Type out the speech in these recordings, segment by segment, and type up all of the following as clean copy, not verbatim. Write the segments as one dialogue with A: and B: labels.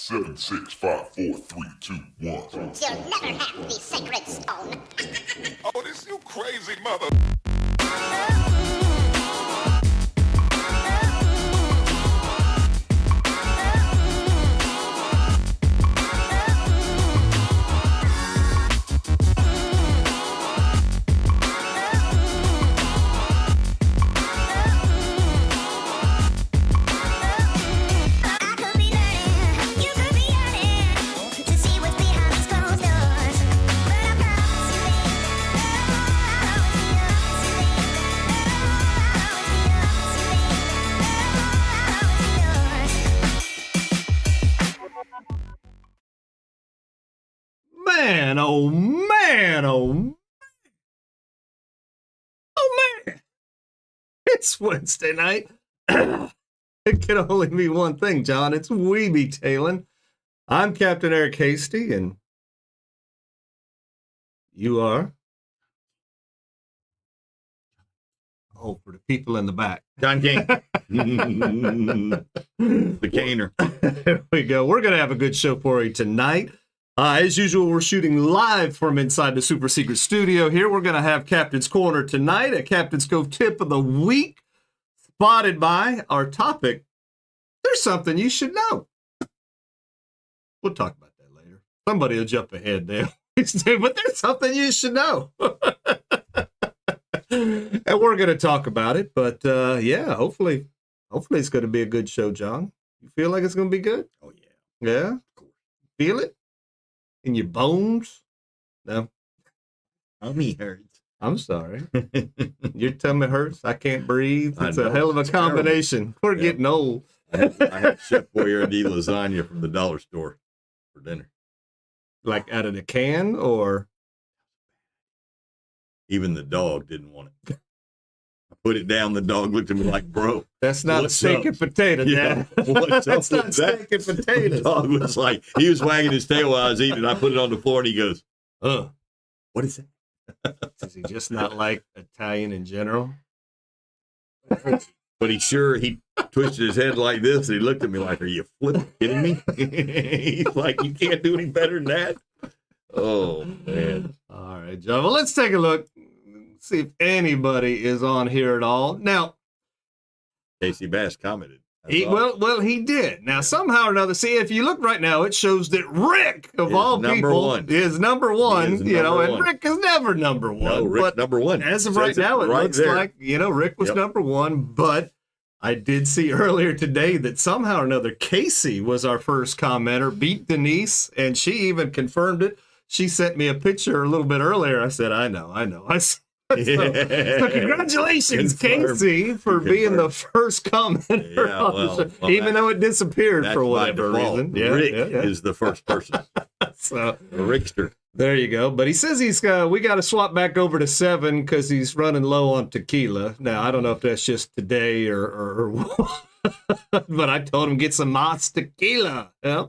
A: 7, 6, 5, 4, 3, 2, 1.
B: You'll never have the sacred stone.
A: Oh, this you crazy mother.
C: Man, oh man, oh man. Oh man. It's Wednesday night. It can only be one thing, John. It's Weeby Tailing. I'm Captain Eric Hasty, and you are? Oh, for the people in the back.
D: John King. The Caner.
C: There we go. We're going to have a good show for you tonight. As usual, we're shooting live from inside the super secret studio here. We're going to have Captain's Corner tonight, a Captain's Cove tip of the week, spotted by our topic. There's something you should know. We'll talk about that later. Somebody will jump ahead there. But there's something you should know. And we're going to talk about it. But yeah, hopefully it's going to be a good show, John. You feel like it's going to be good?
D: Oh, yeah.
C: Yeah? Feel it? In your bones? No.
D: Tummy hurts.
C: I'm sorry. Your tummy hurts. I can't breathe.
D: I
C: It's
D: know,
C: a hell of a
D: it's terrible.
C: combination. We're getting old.
D: I had Chef Boyardee lasagna from the dollar store for dinner.
C: Like out of the can, or
D: Even the dog didn't want it. I put it down. The dog looked at me like, bro.
C: that's not
D: What's
C: a steak
D: up?
C: and potato,
D: Yeah,
C: Dad.
D: what's up
C: That's not
D: with that?
C: steak and
D: The
C: potatoes.
D: dog was like, he was wagging his tail while I was eating. I put it on the floor and he goes, what is that?
C: Does he just not like Italian in general?
D: But he twisted his head like this and he looked at me like, are you flipping kidding me? He's like, you can't do any better than that. Oh, man.
C: All right, John. Well, let's take a look. See if anybody is on here at all. Now,
D: Casey Bass commented.
C: he did. Now, somehow or another, see, if you look right now, it shows that Rick, of
D: Is
C: all
D: number
C: people,
D: one.
C: is number one.
D: He is
C: You know,
D: number
C: and
D: one.
C: Rick is never number one.
D: No, Rick's
C: but
D: number one.
C: as of
D: Says
C: right now, it
D: right
C: looks
D: there.
C: like, Rick was
D: Yep.
C: number one. But I did see earlier today that somehow or another, Casey was our first commenter, beat Denise, and she even confirmed it. She sent me a picture a little bit earlier. I said, I know. So congratulations,
D: Confirmed.
C: Casey, for being the first commenter
D: Yeah,
C: on
D: well,
C: the show,
D: well,
C: even though it disappeared
D: That's
C: for
D: by
C: whatever
D: default.
C: reason.
D: Rick
C: yeah.
D: is the first person.
C: So
D: A Rickster.
C: there you go. But he says we got to swap back over to 7 because he's running low on tequila. Now, I don't know if that's just today or but I told him get some Mas tequila. Yeah.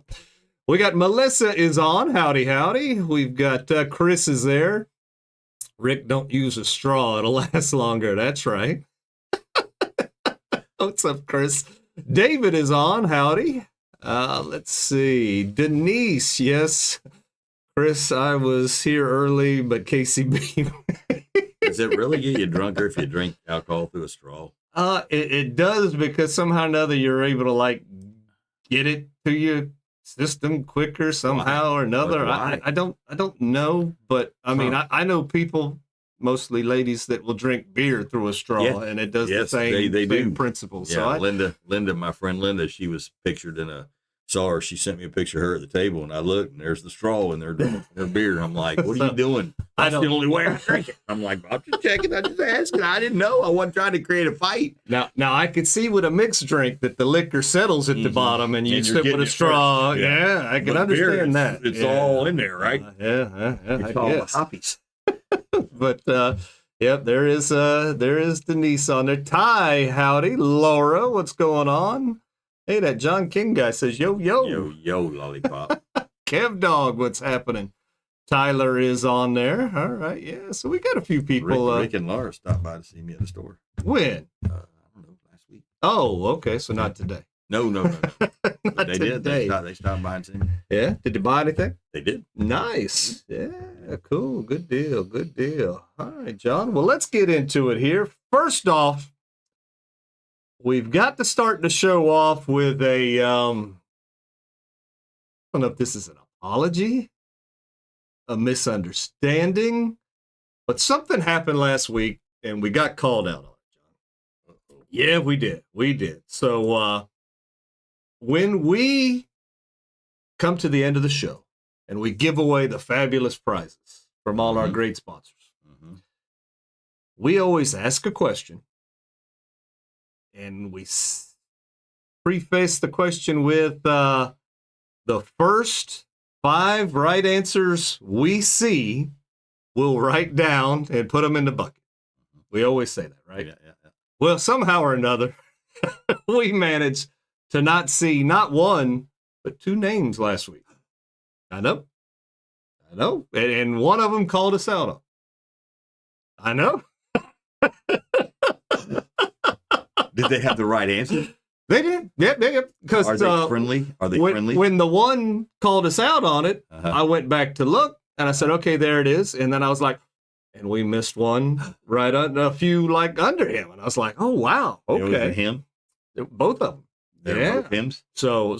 C: We got Melissa is on. Howdy, howdy. We've got Chris is there. Rick, don't use a straw. It'll last longer. That's right. What's up, Chris? David is on. Howdy. Let's see. Denise, yes. Chris, I was here early, but Casey beat me.
D: Does it really get you drunker if you drink alcohol through a straw?
C: It does, because somehow or another you're able to like get it to your system quicker somehow or another.
D: Why?
C: I don't know, but I mean I know people, mostly ladies, that will drink beer through a straw,
D: Yeah.
C: and it does
D: Yes,
C: the same,
D: they do.
C: principle.
D: Yeah,
C: So
D: Linda, my friend Linda, she was pictured in saw her. She sent me a picture of her at the table, and I looked, and there's the straw in their beer. I'm like, what are you doing?
C: I
D: That's
C: don't-
D: the only way I drink it. I'm like, I'm just checking. I just asking. I didn't know. I wasn't trying to create a fight.
C: Now I could see with a mixed drink that the liquor settles at the bottom, and you
D: And you're
C: sip with
D: getting
C: a
D: it
C: straw.
D: first.
C: Yeah, I can
D: But beer,
C: understand that.
D: It's
C: Yeah.
D: all in there, right?
C: Yeah, I
D: It's all the
C: guess.
D: hoppies.
C: But yep, there is Denise on there. Ty, howdy. Laura, what's going on? Hey, that John King guy says yo.
D: Yo, lollipop.
C: Kev Dog, what's happening? Tyler is on there. All right, yeah. So we got a few people.
D: Rick and Laura stopped by to see me at the store.
C: When?
D: I don't know, last week.
C: Oh, okay. So not today.
D: No.
C: Not
D: They did.
C: today.
D: They stopped by and seen me.
C: Yeah. Did you buy anything?
D: They did.
C: Nice. Yeah. Cool. Good deal. Good deal. All right, John. Well, let's get into it here. First off, we've got to start the show off with a, I don't know if this is an apology, a misunderstanding, but something happened last week and we got called out on it, John. Yeah, we did. We did. So, when we come to the end of the show and we give away the fabulous prizes from all our great sponsors, we always ask a question and we preface the question with the first 5 right answers we see, we'll write down and put them in the bucket. We always say that, right?
D: Yeah.
C: Well, somehow or another, we managed to not see not 1, but 2 names last week. I know. And one of them called us out on. I know.
D: Did they have the right answer?
C: They did. Yep. Because
D: Are they friendly? Are they friendly?
C: When the one called us out on it,
D: Uh-huh.
C: I went back to look and I said, okay, there it is. And then I was like, and we missed one right on a few like under him. And I was like, oh, wow.
D: It was
C: Okay.
D: him.
C: Both of them.
D: They're both hims.
C: So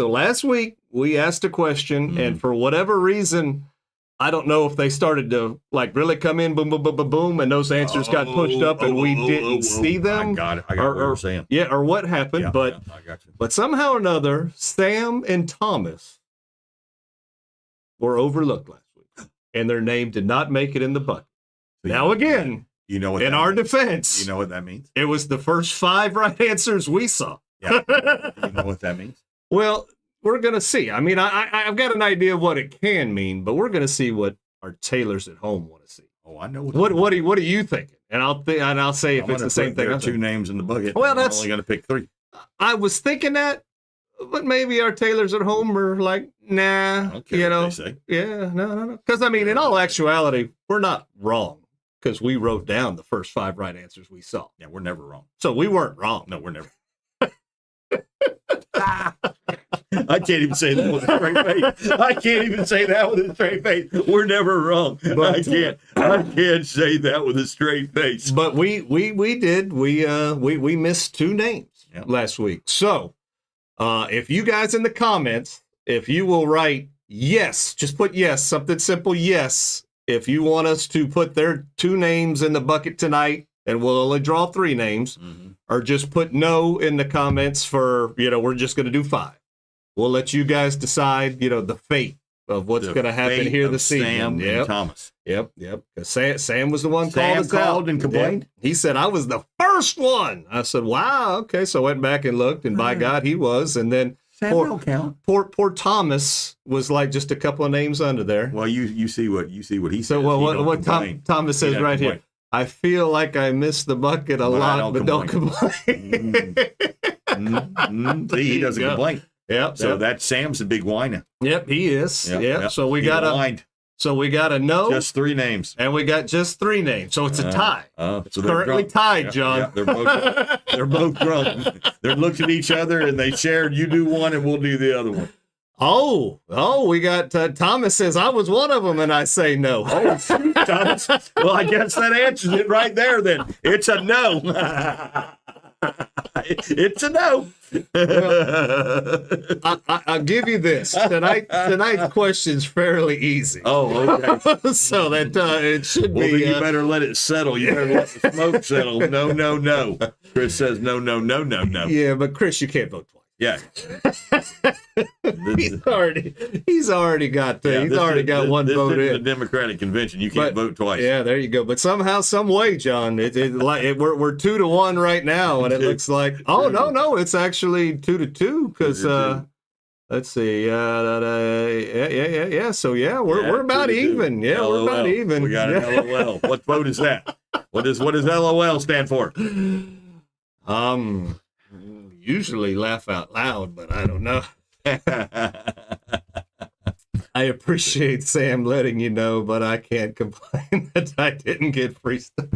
C: last week we asked a question and for whatever reason, I don't know if they started to like really come in, boom, boom, boom, boom, boom, and those answers got pushed up and we didn't see them.
D: I got it. I got what you're saying.
C: Yeah, or what happened.
D: Yeah,
C: but
D: I got you.
C: But somehow or another, Sam and Thomas were overlooked last week, and their name did not make it in the bucket.
D: So
C: Now again,
D: you know what
C: in
D: that
C: our
D: means.
C: defense,
D: You know what that means?
C: it was the first 5 right answers we saw.
D: Yeah. You know what that means?
C: Well, we're going to see. I mean, I've got an idea of what it can mean, but we're going to see what our tailors at home want to see.
D: Oh, I know
C: What are you thinking? And I'll say if it's the same thing.
D: There are 2 names in the bucket.
C: Well,
D: I'm
C: that's-
D: only going to pick 3.
C: I was thinking that, but maybe our tailors at home are like, nah,
D: I don't care what they say.
C: Yeah, no. Because I mean, in all actuality, we're not wrong because we wrote down the first 5 right answers we saw.
D: Yeah, we're never wrong.
C: So we weren't wrong.
D: No, we're never. I can't even say that with a straight face. I can't even say that with a straight face. We're never wrong. I can't say that with a straight face.
C: But we did. We missed 2 names
D: Yep.
C: last week. So if you guys in the comments, if you will write yes, just put yes, something simple, yes. If you want us to put their 2 names in the bucket tonight, and we'll only draw 3 names, or just put no in the comments for, we're just going to do 5. We'll let you guys decide, the fate of what's going to happen here this evening.
D: Sam and Thomas.
C: Yep. Because Sam was the one
D: Sam
C: called us out.
D: called and complained?
C: Yep. He said, I was the first one. I said, wow, okay. So I went back and looked, and by God, he was. And then
D: Sam don't count.
C: poor Thomas was like just a couple of names under there.
D: Well, you see what he says.
C: So what Thomas says right here, I feel like I missed the bucket a lot, but don't complain.
D: See, he doesn't complain.
C: Yep.
D: So that Sam's a big whiner.
C: Yep, he is. Yep. So we
D: He
C: got
D: whined.
C: a no.
D: Just 3 names.
C: And we got just 3 names. So it's a tie.
D: So they're
C: Currently
D: drunk.
C: tied, John.
D: Yeah, they're both drunk. They're looking at each other and they shared, you do one and we'll do the other one.
C: Oh, we got Thomas says I was one of them, and I say no.
D: Oh, shoot, Thomas. Well, I guess that answers it right there then. It's a no. It's a no.
C: I'll give you this. Tonight's question's fairly easy.
D: Oh, okay.
C: So that it should
D: Well,
C: be.
D: then you better let it settle. You better let the smoke settle. No. Chris says no.
C: Yeah, but Chris, you can't vote twice.
D: Yeah.
C: He's already got one
D: this
C: vote
D: is
C: in.
D: the Democratic convention. You can't vote twice.
C: Yeah, there you go. But somehow, some way, John, we're 2-1 right now, and it looks like no, it's actually 2-2 because let's see, yeah. So we're about
D: 2-2.
C: even. Yeah,
D: LOL.
C: we're about even.
D: We got an LOL. What vote is that? What does LOL stand for?
C: Usually laugh out loud, but I don't know. I appreciate Sam letting you know, but I can't complain that I didn't get free stuff.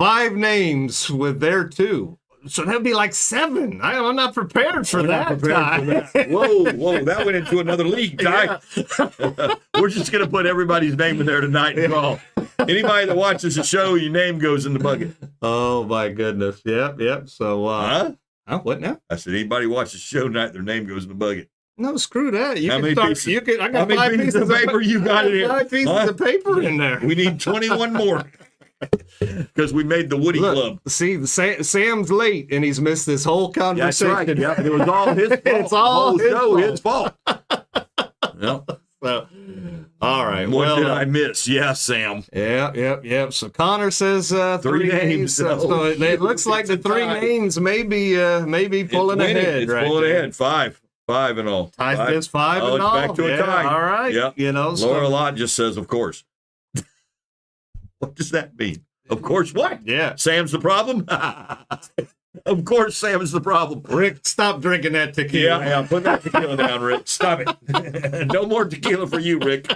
C: 5 names with their 2. So that'd be like 7. I'm not prepared for that.
D: Whoa, that went into another league, Ty. Yeah. We're just going to put everybody's name in there tonight and call. Anybody that watches the show, your name goes in the bucket.
C: Oh, my goodness. Yep. So, what now?
D: I said, anybody watches the show tonight, their name goes in the bucket.
C: No, screw that.
D: I got
C: 5
D: pieces of paper you got in here?
C: 5 pieces of paper in there.
D: We need 21 more. Because we made the Woody Club.
C: See, Sam's late and he's missed this whole conversation.
D: That's right. Yeah, it was all his fault.
C: It's all
D: his fault. Yep.
C: So, all right.
D: What did I miss? Yeah, Sam.
C: Yep. So Connor says 3 names. So it looks like the 3 names may be pulling ahead.
D: It's pulling ahead. 5 in all.
C: It's 5 in all.
D: It's back to a tie.
C: All right.
D: Yeah. Laura Lott just says, of course. What does that mean? Of course, what?
C: Yeah.
D: Sam's the problem? Of course, Sam is the problem.
C: Rick, stop drinking that tequila.
D: Yeah, put that tequila down, Rick. Stop it. No more tequila for you, Rick.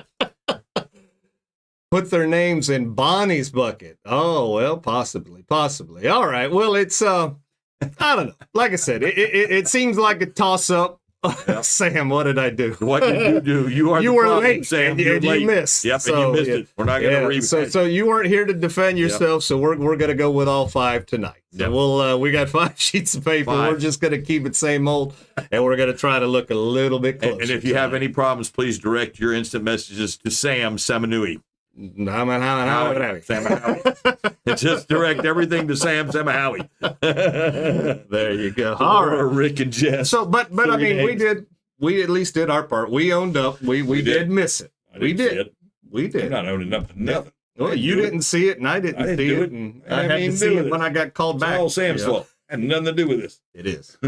C: Put their names in Bonnie's bucket. Oh, well, possibly. All right. Well, it's, I don't know. Like I said, it seems like a toss-up. Yep. Sam, what did I do?
D: What did you do? You
C: were late,
D: Sam.
C: and
D: you
C: missed.
D: Yep, and you missed it. We're not going to read.
C: So you weren't here to defend yourself. So we're going to go with all 5 tonight. So we got 5 sheets of paper.
D: 5.
C: We're just going to keep it same old, and we're going to try to look a little bit closer.
D: And if you have any problems, please direct your instant messages to Sam Samanui. And just direct everything to Sam Samahowie.
C: There you go.
D: All right, Rick and Jess.
C: So, but I mean, we at least did our part. We owned up. We did miss it. We did.
D: I'm not owning up to nothing.
C: Well, you didn't see it, and I didn't see it, and I had to see it when I got called back.
D: It's all Sam's fault. Had nothing to do with this.
C: It is.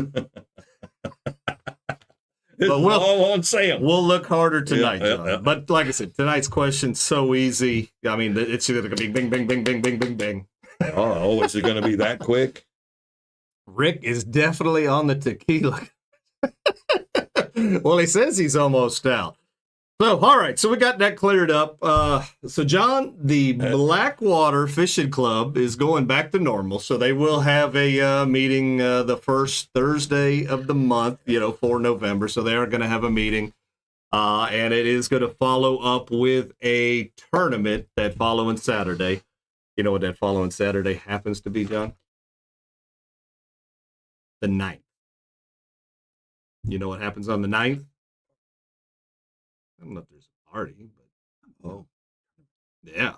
D: It's all on Sam.
C: We'll look harder tonight, John. But like I said, tonight's question's so easy. I mean, it's either going to be bing, bing, bing, bing, bing, bing, bing.
D: Oh, is it going to be that quick?
C: Rick is definitely on the tequila. Well, he says he's almost out. So, all right. So we got that cleared up. So, John, the Blackwater Fishing Club is going back to normal. So they will have a meeting the first Thursday of the month, for November. So they are going to have a meeting. And it is going to follow up with a tournament that following Saturday. You know what that following Saturday happens to be, John? The 9th. You know what happens on the 9th? I don't know if there's a party, but yeah.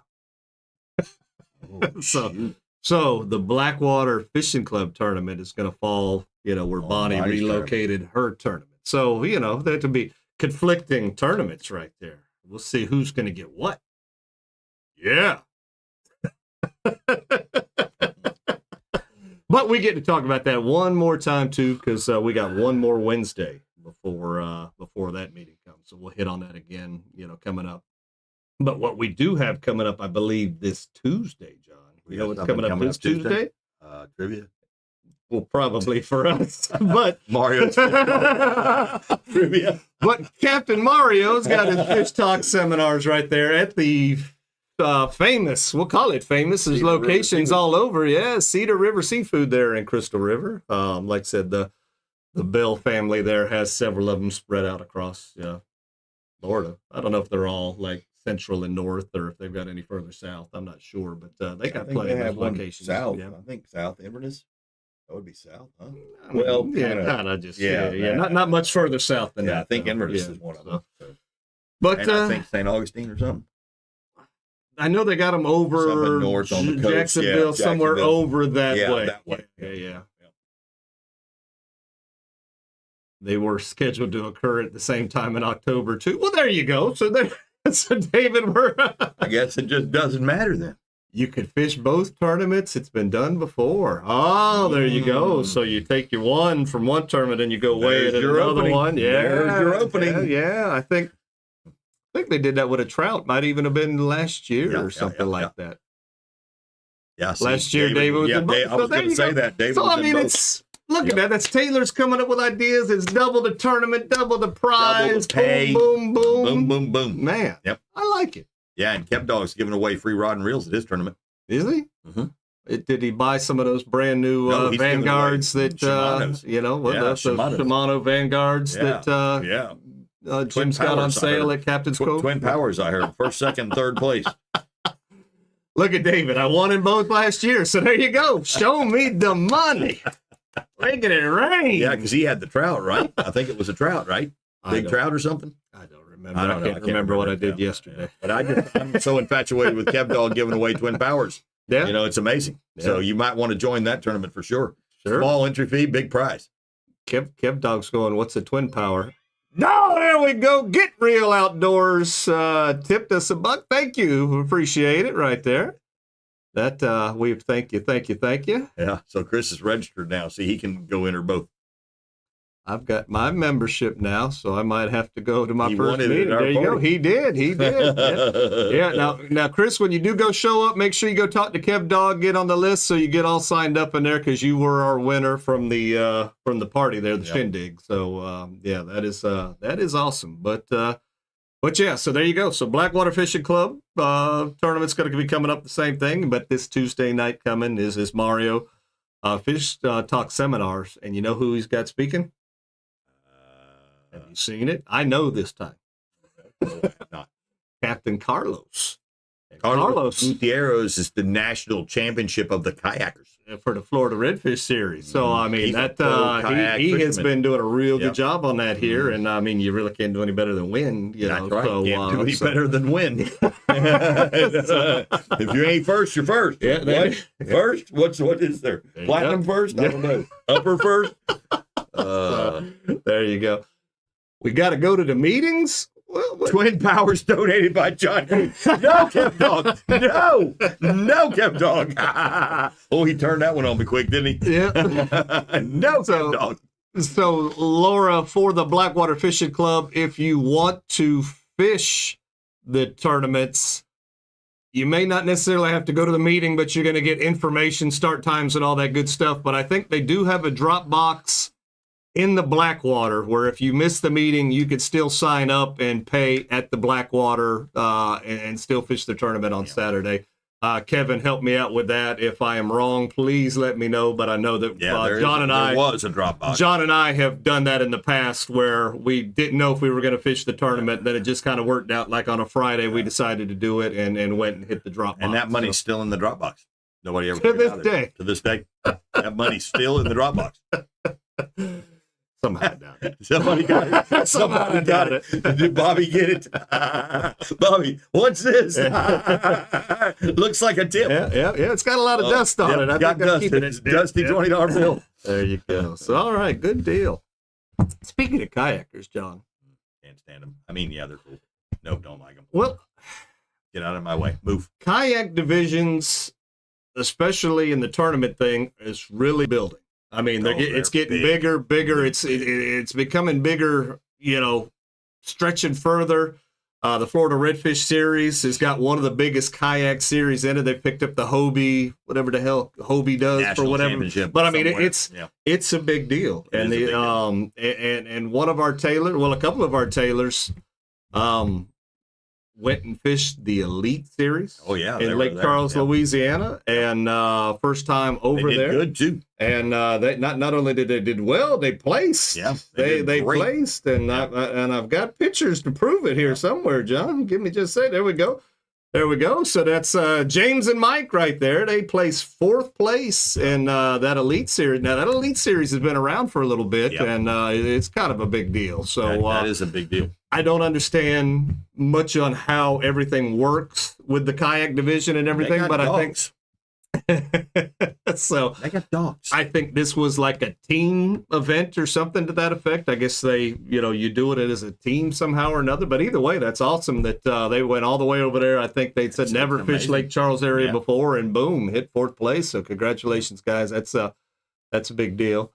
C: So the Blackwater Fishing Club tournament is going to fall, where Bonnie relocated her tournament. So, there to be conflicting tournaments right there. We'll see who's going to get what. Yeah. But we get to talk about that one more time too, because we got one more Wednesday before that meeting comes. So we'll hit on that again, coming up. But what we do have coming up, I believe, this Tuesday, John. You know what's coming up this Tuesday?
D: Trivia.
C: Well, probably for us, but
D: Mario's trivia.
C: But Captain Mario's got his fish talk seminars right there at the famous. We'll call it famous. There's locations all over. Yeah, Cedar River Seafood there in Crystal River. Like I said, the Bell family there has several of them spread out across Florida. I don't know if they're all like central and north, or if they've got any further south. I'm not sure, but they got plenty of locations.
D: South, yeah. I think South Inverness. That would be south, huh?
C: Well, kind of just not much further south than that.
D: I think Inverness is one of them. So.
C: But
D: and I think St. Augustine or something.
C: I know they got them over
D: north on the coast.
C: Jacksonville, somewhere over that way.
D: That way.
C: Yeah. They were scheduled to occur at the same time in October too. Well, there you go. So David,
D: I guess it just doesn't matter then.
C: You could fish both tournaments. It's been done before. Oh, there you go. So you take your one from one tournament and you go away at another one. Yeah,
D: there's your opening.
C: Yeah. I think they did that with a trout. Might even have been last year or something like that.
D: Yeah.
C: Last year, David was in both.
D: I was going to say that. David
C: so,
D: was
C: I mean,
D: it's
C: look at that. That's Taylor's coming up with ideas. It's double the tournament, double the prize.
D: Double the pay.
C: Boom, boom,
D: boom, boom, boom.
C: Man,
D: yep.
C: I like it.
D: Yeah, and Kept Dog's giving away free rod and reels at his tournament.
C: Is he?
D: Mm-hmm.
C: Did he buy some of those brand new
D: No, he's giving
C: Vanguards
D: away
C: that
D: Shimano's.
C: those
D: Shimano's.
C: Shimano Vanguards
D: Yeah,
C: that
D: yeah.
C: Jim's got on
D: Powers, I
C: sale
D: heard.
C: at Captain's Cove?
D: Twin Powers, I heard. First, second, third place.
C: Look at David. I won in both last year, so there you go. Show me the money. Making it rain.
D: Yeah, because he had the trout, right? I think it was a trout, right? Big trout or something?
C: I don't remember.
D: I don't know.
C: I can't remember what I did yesterday.
D: But I'm so infatuated with Kev Dog giving away Twin Powers.
C: Yeah.
D: You know, it's amazing.
C: Yeah.
D: So you might want to join that tournament for sure.
C: Sure.
D: Small entry fee, big prize.
C: Kev Dog's going, what's a twin power? No, there we go. Get Real Outdoors tipped us $1. Thank you. Appreciate it right there. That we thank you.
D: Yeah. So Chris is registered now. See, he can go enter both.
C: I've got my membership now, so I might have to go to my
D: He
C: first
D: wanted it at
C: meeting.
D: our
C: There you go.
D: party.
C: He did. Yeah. Now, Chris, when you do go show up, make sure you go talk to Kev Dog, get on the list so you get all signed up in there because you were our winner from the party there, the shindig. So that is awesome. But yeah, so there you go. So Blackwater Fishing Club tournament's going to be coming up the same thing, but this Tuesday night coming is Mario Fish Talk Seminars, and you know who he's got speaking? Have you seen it? I know this time.
D: Not.
C: Captain Carlos.
D: Carlos Gutierrez is the national championship of the kayakers.
C: For the Florida Redfish Series. So, I mean,
D: He's a
C: that
D: pro kayak
C: he has
D: fisherman.
C: been doing a real
D: Yep.
C: good job on that here. And, I mean, you really can't do any better than win. You know,
D: That's right.
C: So,
D: Can't do any
C: so-
D: better than win. If you ain't first, you're first.
C: Yeah, that-
D: What? First? What is there?
C: There you
D: Platinum
C: go.
D: first? I don't know. Upper first?
C: There you go. We got to go to the meetings. Well,
D: Twin Powers donated by John. No, Kev Dog. No, Kev Dog. Oh, he turned that one on me quick, didn't he?
C: yeah.
D: No,
C: So-
D: Kev Dog.
C: So, Laura, for the Blackwater Fishing Club, if you want to fish the tournaments, you may not necessarily have to go to the meeting, but you're going to get information, start times, and all that good stuff. But I think they do have a drop box in the Blackwater where if you miss the meeting, you could still sign up and pay at the Blackwater and still fish the tournament on Saturday. Kevin, help me out with that. If I am wrong, please let me know. But I know that
D: There was a drop box.
C: John and I have done that in the past where we didn't know if we were going to fish the tournament. Then it just kind of worked out. Like on a Friday, we decided to do it and went and hit the drop box.
D: And that money's still in the drop box. Nobody ever
C: To
D: figured
C: this
D: out it.
C: day.
D: To this day. That money's still in the drop box.
C: Somehow I doubt it.
D: Somebody got it. Somebody got it. Did Bobby get it? Bobby, what's this? Looks like a tip.
C: Yeah. It's got a lot of dust on it. I
D: got
C: think I
D: dust
C: keep
D: in
C: it.
D: it. It's dusty $20 bill.
C: There you go. So, all right, good deal. Speaking of kayakers, John.
D: Can't stand them. I mean, yeah, they're cool. No, don't like them.
C: Well,
D: Get out of my way. Move.
C: kayak divisions, especially in the tournament thing, is really building. I mean, it's
D: they're
C: getting
D: big.
C: bigger. It's becoming bigger. You know, stretching further. The Florida Redfish Series has got one of the biggest kayak series in it. They picked up the Hobie, whatever the hell Hobie does
D: National
C: for whatever.
D: championship
C: But I mean,
D: somewhere.
C: it's a big deal.
D: It
C: And
D: is a
C: the
D: big deal.
C: and one of our tailors, well, a couple of our tailors, went and fished the Elite Series.
D: Oh, yeah. they
C: In
D: were
C: Lake
D: there.
C: Charles,
D: Yeah.
C: Louisiana, and first time
D: They
C: over
D: did
C: there.
D: good, too.
C: And they not only did they did well, they placed.
D: Yeah,
C: they
D: did great.
C: placed, and I've got pictures to prove it here somewhere. John, give me just a say. There we go. So that's James and Mike right there. They placed fourth place in that Elite Series. Now that Elite Series has been around for a little bit,
D: Yep.
C: and it's kind of a big deal. So
D: That is a big deal.
C: I don't understand much on how everything works with the kayak division and everything,
D: They got
C: but
D: dogs.
C: I think so.
D: They got dogs.
C: I think this was like a team event or something to that effect. I guess they, you do it as a team somehow or another. But either way, that's awesome that they went all the way over there. I think they said
D: That's
C: never fished
D: amazing.
C: Lake Charles area
D: Yeah.
C: before, and boom, hit fourth place. So congratulations, guys. That's a big deal.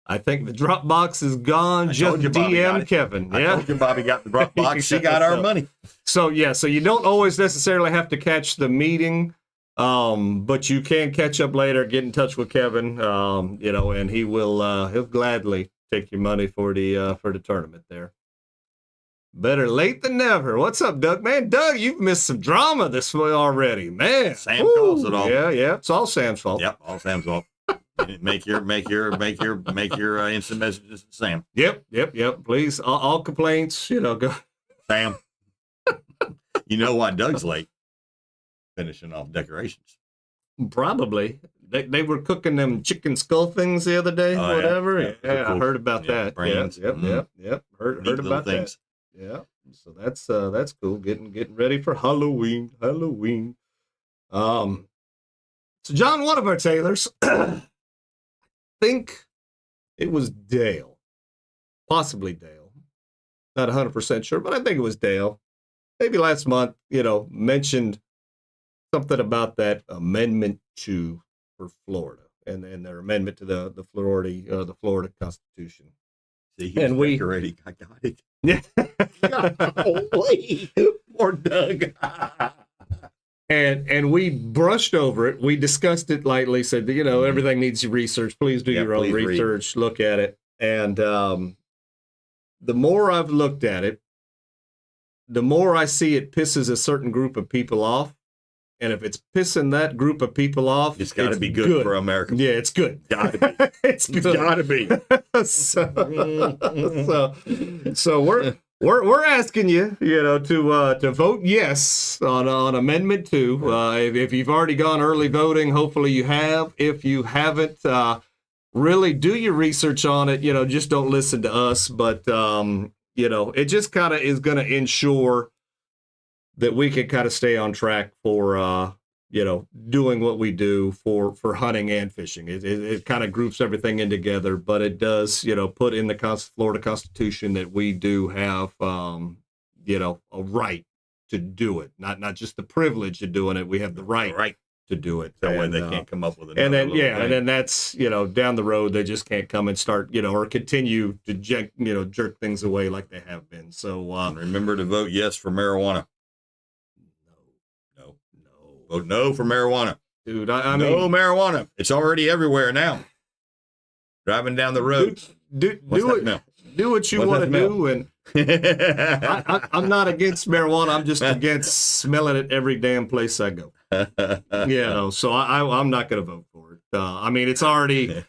C: I think the drop box is gone.
D: I
C: Just
D: told you Bobby got
C: DM
D: it.
C: Kevin.
D: I
C: Yeah.
D: told you Bobby got the drop box. She got our money.
C: So you don't always necessarily have to catch the meeting, but you can catch up later. Get in touch with Kevin, and he'll gladly take your money for the tournament there. Better late than never. What's up, Doug? Man, Doug, you've missed some drama this way already, man.
D: Sam calls it all.
C: Yeah. It's all Sam's fault.
D: Yep, all Sam's fault. Make your instant messages to Sam.
C: Yep. Please, all complaints, go.
D: Sam. You know why Doug's late? Finishing off decorations.
C: Probably. They were cooking them chicken skull things the other day,
D: Oh,
C: whatever.
D: yeah.
C: Yeah,
D: Cool.
C: I heard about that.
D: Brains.
C: Yep. Heard
D: Neat
C: about
D: little
C: that.
D: things.
C: Yeah. So that's cool. Getting ready for Halloween. So John, one of our tailors, I think it was Dale, possibly Dale. Not 100% sure, but I think it was Dale. Maybe last month, mentioned something about that Amendment 2 for Florida and their amendment to the Florida Constitution.
D: See, he's
C: And we-
D: decorating. I got it.
C: Yeah.
D: Golly, poor Doug.
C: And we brushed over it. We discussed it lightly, said, everything needs research. Please do your own
D: please read.
C: research, look at it. And the more I've looked at it, the more I see it pisses a certain group of people off. And if it's pissing that group of people off,
D: It's got to be good for America.
C: Yeah, it's good.
D: Gotta be.
C: It's good.
D: It's got to be.
C: So we're asking you, to vote yes on Amendment 2. If you've already gone early voting, hopefully you have. If you haven't, really do your research on it. Just don't listen to us. But it just kind of is going to ensure that we can kind of stay on track for doing what we do for hunting and fishing. It kind of groups everything in together, but it does, put in the Florida Constitution that we do have, a right to do it. Not just the privilege of doing it. We have the right to do it.
D: That way they can't come up with another
C: And then,
D: little thing.
C: and then that's, down the road, they just can't come and start, or continue to jerk things away like they have been. So,
D: And remember to vote yes for marijuana. No. Vote no for marijuana.
C: dude, I
D: No
C: mean,
D: marijuana. It's already everywhere now. Driving down the road.
C: do
D: What's that
C: it.
D: smell?
C: Do what you
D: What's
C: want to
D: that
C: do, and I'm not against marijuana. I'm just against smelling it every damn place I go. So I'm not going to vote for it. I mean, it's already,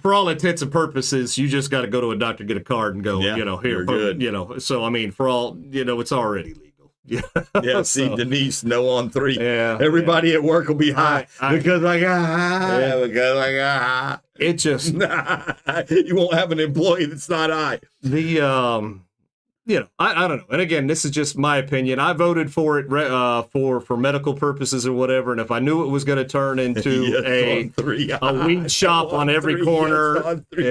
C: for all intents and purposes, you just got to go to a doctor, get a card, and go.
D: Yeah,
C: Here,
D: you're good.
C: So I mean, for all it's already legal.
D: Yeah, see,
C: So,
D: Denise, no on 3.
C: yeah,
D: Everybody at work will be high because I got high.
C: Yeah.
D: Because I got high.
C: it just
D: You won't have an employee that's not high.
C: the I don't know. And again, this is just my opinion. I voted for it for medical purposes or whatever. And if I knew it was going to turn into
D: Yes, on 3.
C: a weed shop on every corner,
D: Yes, on 3.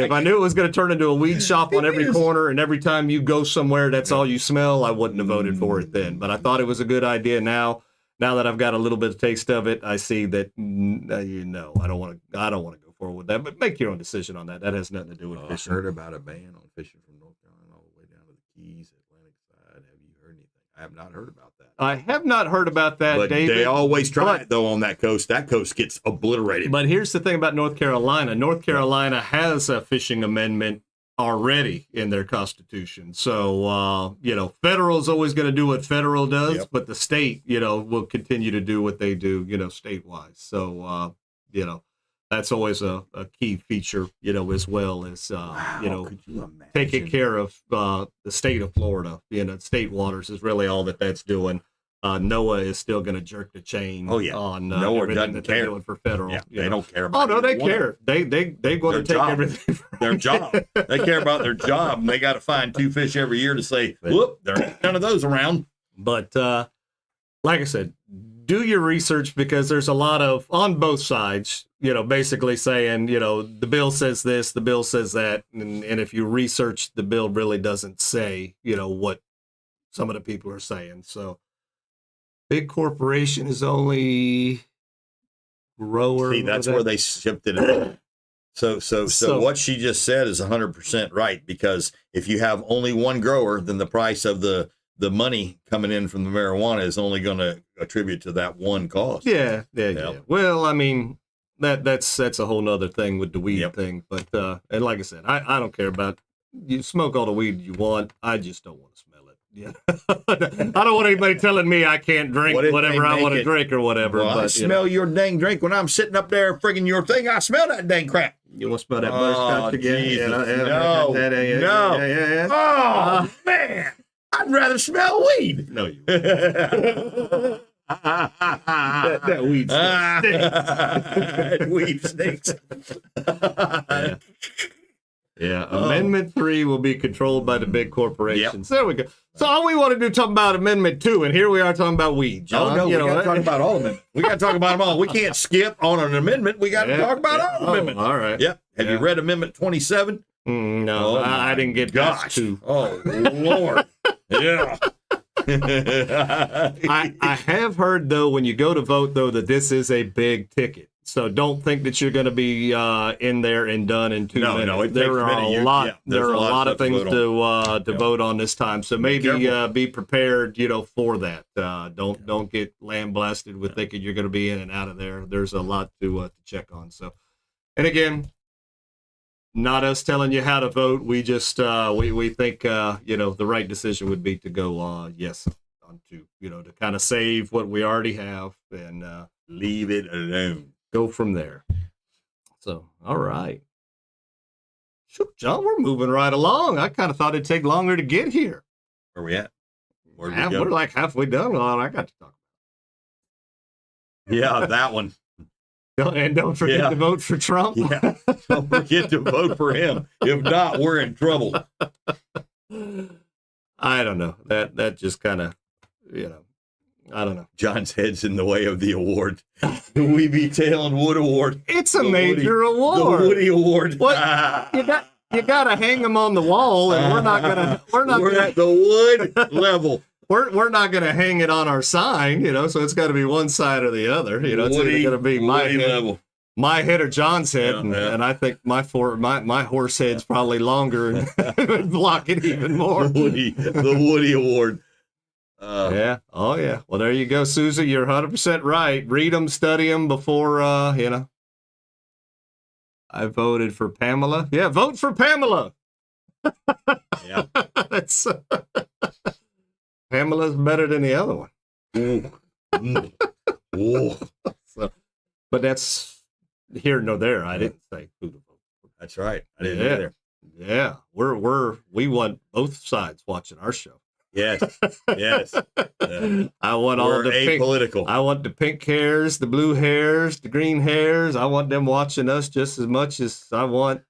C: if I knew it was going to turn into a weed shop on every corner, and every time you go somewhere, that's all you smell, I wouldn't have voted for it then. But I thought it was a good idea. Now that I've got a little bit of taste of it, I see that I don't want to go forward with that. But make your own decision on that. That has nothing to do with
D: I
C: fishing.
D: heard about a ban on fishing from North Carolina all the way down to the Keys, Atlantic side. Have you heard anything? I have not heard about that.
C: I have not heard about that,
D: But
C: David.
D: they always try
C: But-
D: it, though, on that coast. That coast gets obliterated.
C: But here's the thing about North Carolina. North Carolina has a fishing amendment already in their constitution. So, federal is always going to do what federal does,
D: Yep.
C: but the state, will continue to do what they do, statewide. So, that's always a key feature, as well as,
D: Could you imagine?
C: taking care of the state of Florida. State waters is really all that's doing. NOAA is still going to jerk the chain
D: Oh, yeah.
C: on
D: NOAA
C: everything
D: doesn't
C: that they're
D: care.
C: doing for federal.
D: Yeah,
C: you
D: they
C: know.
D: don't care
C: Oh
D: about
C: no, they
D: either one of
C: care. They going to
D: Their
C: take
D: job.
C: everything.
D: their job. They care about their job, and they got to find 2 fish every year to say, whoop, there ain't none of those around.
C: But like I said, do your research, because there's a lot of, on both sides, basically saying, the bill says this, the bill says that, and if you research, the bill really doesn't say, what some of the people are saying. So, big corporation is only grower.
D: See, that's where they shifted it. So what she just said is 100% right, because if you have only one grower, then the price of the money coming in from the marijuana is only going to attribute to that one cost.
C: Yeah.
D: Yep.
C: Well, I mean, that's a whole nother thing with the weed
D: Yep.
C: thing. But and like I said, I don't care about you smoke all the weed you want. I just don't want to smell it. Yeah. I don't want anybody telling me I can't drink whatever I want to drink or whatever.
D: Well,
C: but,
D: I smell your dang drink when I'm sitting up there friggin' your thing. I smell that dang crap.
C: You want to smell that butterscotch again?
D: Jesus.
C: No.
D: No. Oh, man. I'd rather smell weed.
C: No, you wouldn't. that weed
D: That weed stinks.
C: Yeah. Amendment 3 will be controlled by the big corporations. Yep. There we go. So all we want to do talk about Amendment 2, and here we are talking about weed, John.
D: No, we got to talk about all of them. We got to talk about them all. We can't skip on an amendment. We got to talk about all amendments.
C: All right.
D: Yep. Have you read Amendment 27?
C: No, I didn't get past 2.
D: Oh, Lord. Yeah.
C: I have heard, though, when you go to vote, though, that this is a big ticket. So don't think that you're going to be in there and done in 2 minutes.
D: No, it
C: there
D: takes
C: are
D: a
C: a lot.
D: minute.
C: There are a lot of things to vote on this time. So maybe be prepared, for that. Don't get lambasted with thinking you're going to be in and out of there. There's a lot to check on. So, and again, not us telling you how to vote. We just we think the right decision would be to go yes on 2. To kind of save what we already have and
D: leave it alone.
C: Go from there. So, all right. Shoot, John, we're moving right along. I kind of thought it'd take longer to get here.
D: Where we at? Where'd we go?
C: We're like halfway done. Well, I got to talk.
D: Yeah, that one.
C: And don't forget to vote for Trump.
D: Yeah, don't forget to vote for him. If not, we're in trouble.
C: I don't know. That just kind of, I don't know.
D: John's head's in the way of the award. The Weeby Tail and Wood Award.
C: It's a major award.
D: The Woody Award.
C: What? You gotta hang them on the wall, and we're not
D: at the wood level.
C: We're not gonna hang it on our sign, so it's got to be one side or the other. It's either gonna be my head or John's head, and I think my horse head's probably longer and block it even more.
D: The Woody Award.
C: Yeah. Oh, yeah. Well, there you go, Susie. You're 100% right. Read them, study them before, I voted for Pamela. Yeah, vote for Pamela.
D: Yeah.
C: That's Pamela's better than the other one. So, but that's here nor there. I didn't say who to vote for.
D: That's right. I didn't either.
C: Yeah. We want both sides watching our show.
D: Yes.
C: I want all the
D: apolitical.
C: I want the pink hairs, the blue hairs, the green hairs. I want them watching us just as much as I want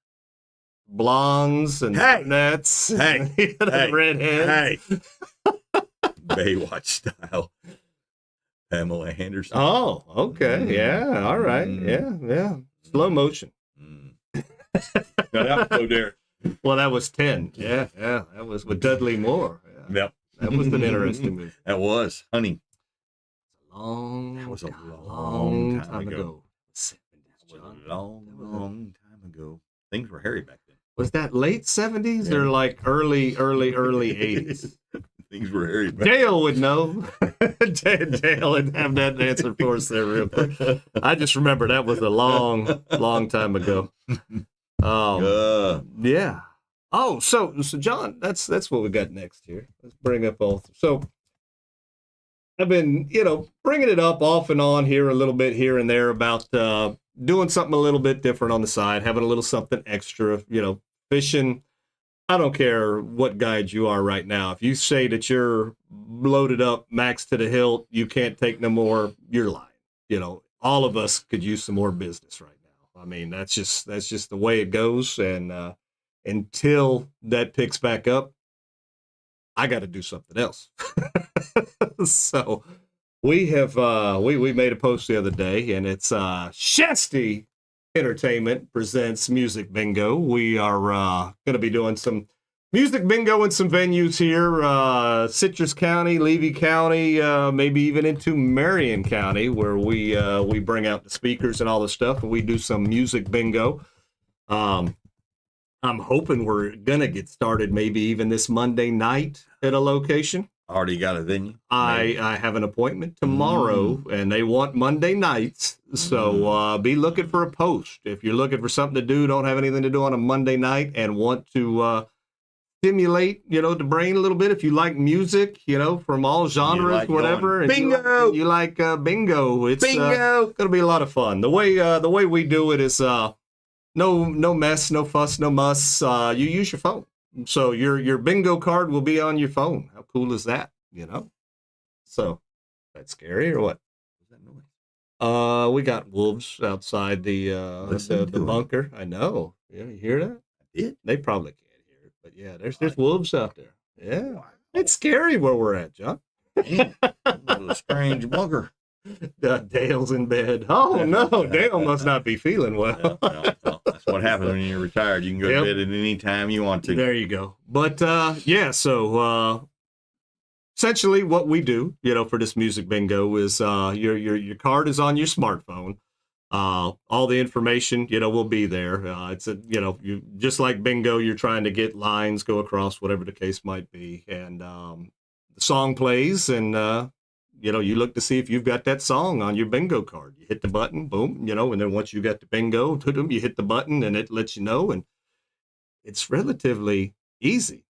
C: blondes and brunettes, redheads.
D: Hey. Baywatch style. Pamela Anderson.
C: Oh, okay. Yeah. All right. Yeah. Slow motion.
D: No, that was Derek.
C: Well, that was 10. Yeah. That was with Dudley Moore.
D: Yep.
C: That was an interesting movie.
D: That was, honey.
C: That was a long time ago.
D: A long time ago. Things were hairy back then.
C: Was that late 70s or like early 80s?
D: Things were hairy back
C: Dale would know. Dale would have that answer for us there real quick. I just remember that was a long time ago. Yeah. Oh, so John, that's what we got next here. Let's bring up all. So I've been, bringing it up off and on here a little bit here and there about doing something a little bit different on the side, having a little something extra, fishing. I don't care what guide you are right now. If you say that you're loaded up max to the hilt, you can't take no more, you're lying. All of us could use some more business right now. I mean, that's just the way it goes. And until that picks back up, I got to do something else. So we have we made a post the other day, and it's Shasty Entertainment presents Music Bingo. We are going to be doing some music bingo in some venues here, Citrus County, Levy County, maybe even into Marion County, where we bring out the speakers and all the stuff, and we do some music bingo. I'm hoping we're going to get started maybe even this Monday night at a location.
D: Already got a venue?
C: I have an appointment tomorrow, and they want Monday nights. So be looking for a post. If you're looking for something to do, don't have anything to do on a Monday night, and want to stimulate, the brain a little bit. If you like music, from all genres,
D: like
C: whatever.
D: going, bingo!
C: You like bingo. It's
D: Bingo!
C: going to be a lot of fun. The way we do it is no mess, no fuss, no muss. You use your phone. So your bingo card will be on your phone. How cool is that? So that's scary or what?
D: What's that noise?
C: We got wolves outside the bunker. I know. Yeah, you hear that?
D: I did.
C: They probably can't hear it, but yeah, there's wolves out there. Yeah, wow. It's scary where we're at, John.
D: Man, a strange bunker.
C: Dale's in bed. Oh no, Dale must not be feeling well.
D: Well, that's what happens when you're retired. You can go to bed at any time you want to.
C: There you go. But so essentially what we do, for this music bingo is your card is on your smartphone. All the information, will be there. It's you just like bingo, you're trying to get lines go across, whatever the case might be, and the song plays, and you look to see if you've got that song on your bingo card. You hit the button, boom, and then once you got the bingo, you hit the button, and it lets you know, and it's relatively easy.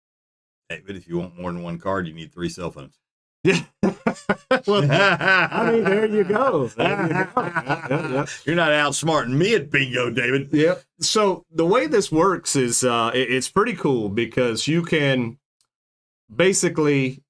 D: Hey, but if you want more than one card, you need 3 cell phones.
C: Yeah. Well, there you go. Yeah.
D: You're not outsmarting me at bingo, David.
C: Yep. So the way this works is it's pretty cool because you can basically,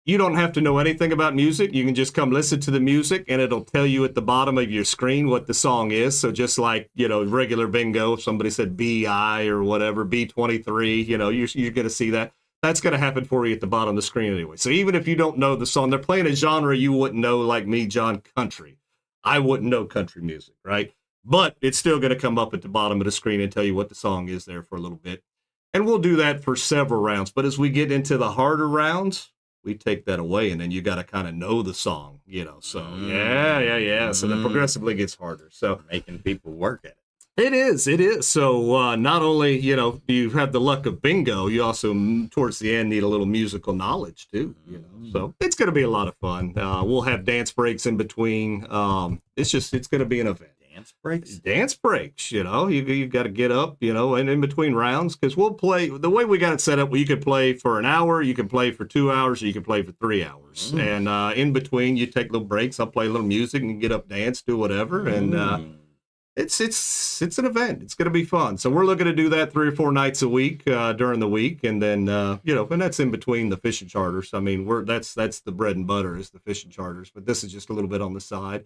C: you don't have to know anything about music. You can just come listen to the music and it'll tell you at the bottom of your screen what the song is. So just like, regular bingo, if somebody said BI or whatever, B23, you're going to see that. That's going to happen for you at the bottom of the screen anyway. So even if you don't know the song, they're playing a genre you wouldn't know, like me, John, country. I wouldn't know country music, right? But it's still going to come up at the bottom of the screen and tell you what the song is there for a little bit. And we'll do that for several rounds. But as we get into the harder rounds, we take that away, and then you got to kind of know the song, So yeah. So then progressively gets harder. So
D: making people work at it.
C: It is. So not only, do you have the luck of bingo, you also, towards the end, need a little musical knowledge, too. So it's going to be a lot of fun. We'll have dance breaks in between. It's going to be an event. Dance breaks, you've got to get up, and in between rounds, because we'll play, the way we got it set up, you can play for an hour, you can play for 2 hours, or you can play for 3 hours. And in between, you take little breaks. I'll play a little music and get up, dance, do whatever. And it's an event. It's going to be fun. So we're looking to do that 3 or 4 nights a week during the week. And then, and that's in between the fishing charters. I mean, that's the bread and butter is the fishing charters, but this is just a little bit on the side.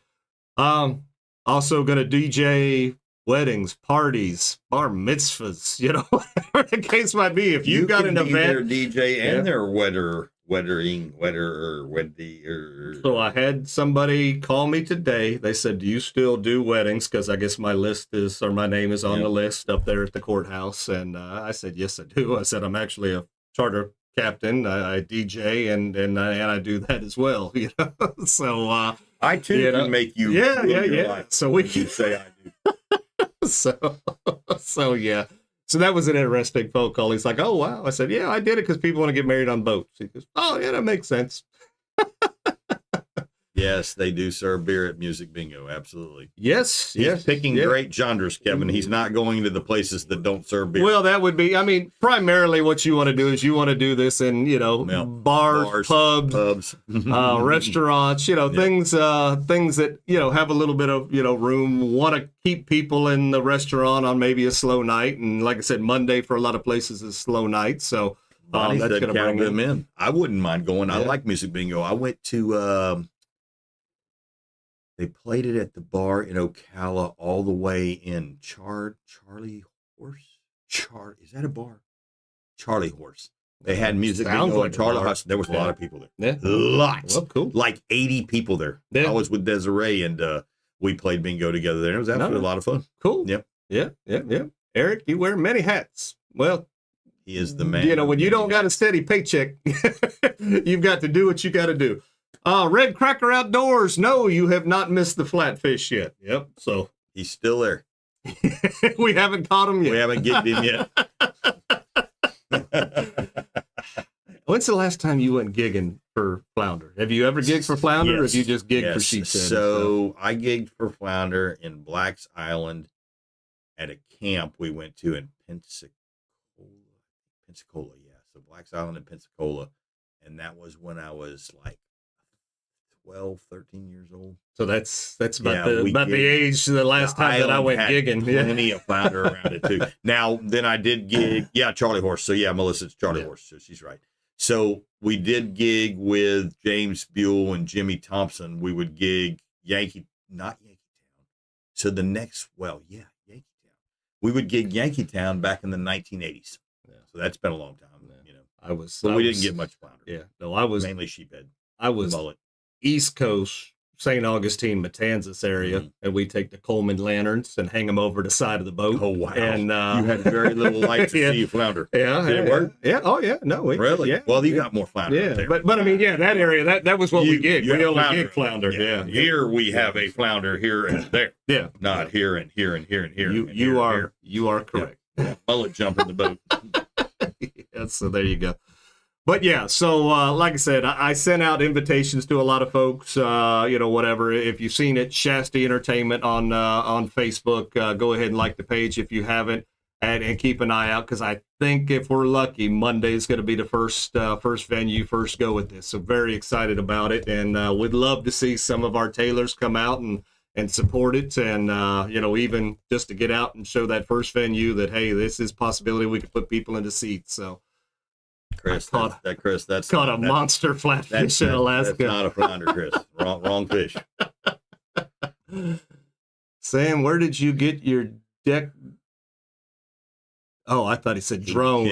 C: Also going to DJ weddings, parties, bar mitzvahs, whatever the case might be. If you got an event,
D: their DJ and their wedding.
C: So I had somebody call me today. They said, "Do you still do weddings?" Because I guess my name is on the list up there at the courthouse. And I said, "Yes, I do." I said, "I'm actually a charter captain. I DJ and I do that as well." So
D: I too can make you.
C: Yeah. So we can
D: say I do.
C: So yeah. So that was an interesting phone call. He's like, "Oh wow." I said, "Yeah, I did it because people want to get married on boats." He goes, "Oh yeah, that makes sense."
D: Yes, they do serve beer at Music Bingo. Absolutely.
C: Yes.
D: He's picking great genres, Kevin. He's not going to the places that don't serve beer.
C: That would be, primarily what you want to do is you want to do this in, bars, pubs, restaurants, things that, have a little bit of, room, want to keep people in the restaurant on maybe a slow night. And like I said, Monday for a lot of places is a slow night. So that's going to bring them in.
D: I wouldn't mind going. Yeah. I like Music Bingo. I went to, they played it at the bar in Ocala all the way in Charlie Horse. Is that a bar? Charlie Horse. They had Music Bingo at Charlie Horse. There was a lot of people there.
C: Yeah.
D: Lots.
C: Well, cool.
D: Like 80 people there. Yeah. I was with Desiree and we played bingo together there. It was absolutely a lot of fun.
C: Cool.
D: Yep.
C: Yeah. Eric, you wear many hats. Well,
D: he is the man.
C: When you don't got a steady paycheck, you've got to do what you got to do. Red Cracker Outdoors. No, you have not missed the flatfish yet. Yep. So
D: he's still there.
C: We haven't caught him yet.
D: We haven't get him yet.
C: When's the last time you went gigging for Flounder? Have you ever gigged for Flounder, or have you just gigged for sheepshead?
D: So I gigged for Flounder in Black's Island at a camp we went to in Pensacola, yes. So Black's Island and Pensacola. And that was when I was like 12, 13 years old.
C: So that's about
D: Yeah,
C: the age the last time that I went gigging.
D: Plenty of flounder around it too. Now, then I did gig. Yeah, Charlie Horse. So yeah, Melissa's Charlie Horse. So she's right. So we did gig with James Buell and Jimmy Thompson. We would gig not Yankeetown. So the next, Yankeetown. We would gig Yankeetown back in the 1980s. Yeah. So that's been a long time.
C: Yeah.
D: But we didn't get much flounder.
C: Yeah. No, I was
D: mainly sheephead.
C: I was
D: mullet.
C: East Coast, St. Augustine, Matanzas area, and we take the Coleman lanterns and hang them over the side of the boat.
D: Oh wow!
C: And
D: you had very little light to see flounder.
C: Yeah,
D: did it work?
C: Yeah. Oh yeah. No,
D: really?
C: Yeah.
D: Well, you got more flounder.
C: Yeah,
D: there.
C: but I mean, that area that was what we gig. We only
D: flounder.
C: gig flounder. Yeah.
D: Here we have a flounder here and there.
C: Yeah.
D: Not here and here and here and here.
C: You are correct.
D: Yeah. Mullet jump in the boat.
C: Yeah, so there you go. But yeah, so like I said, I sent out invitations to a lot of folks. Whatever. If you've seen it, Shasta Entertainment on Facebook, go ahead and like the page if you haven't, and keep an eye out because I think if we're lucky, Monday is going to be the first venue, first go with this. So very excited about it, and would love to see some of our tailors come out and support it, and even just to get out and show that first venue that hey, this is possibility we could put people into seats. So.
D: Chris, that's
C: caught a monster flatfish in Alaska.
D: That's not a flounder, Chris. Wrong fish.
C: Sam, where did you get your deck? Oh, I thought he said drone.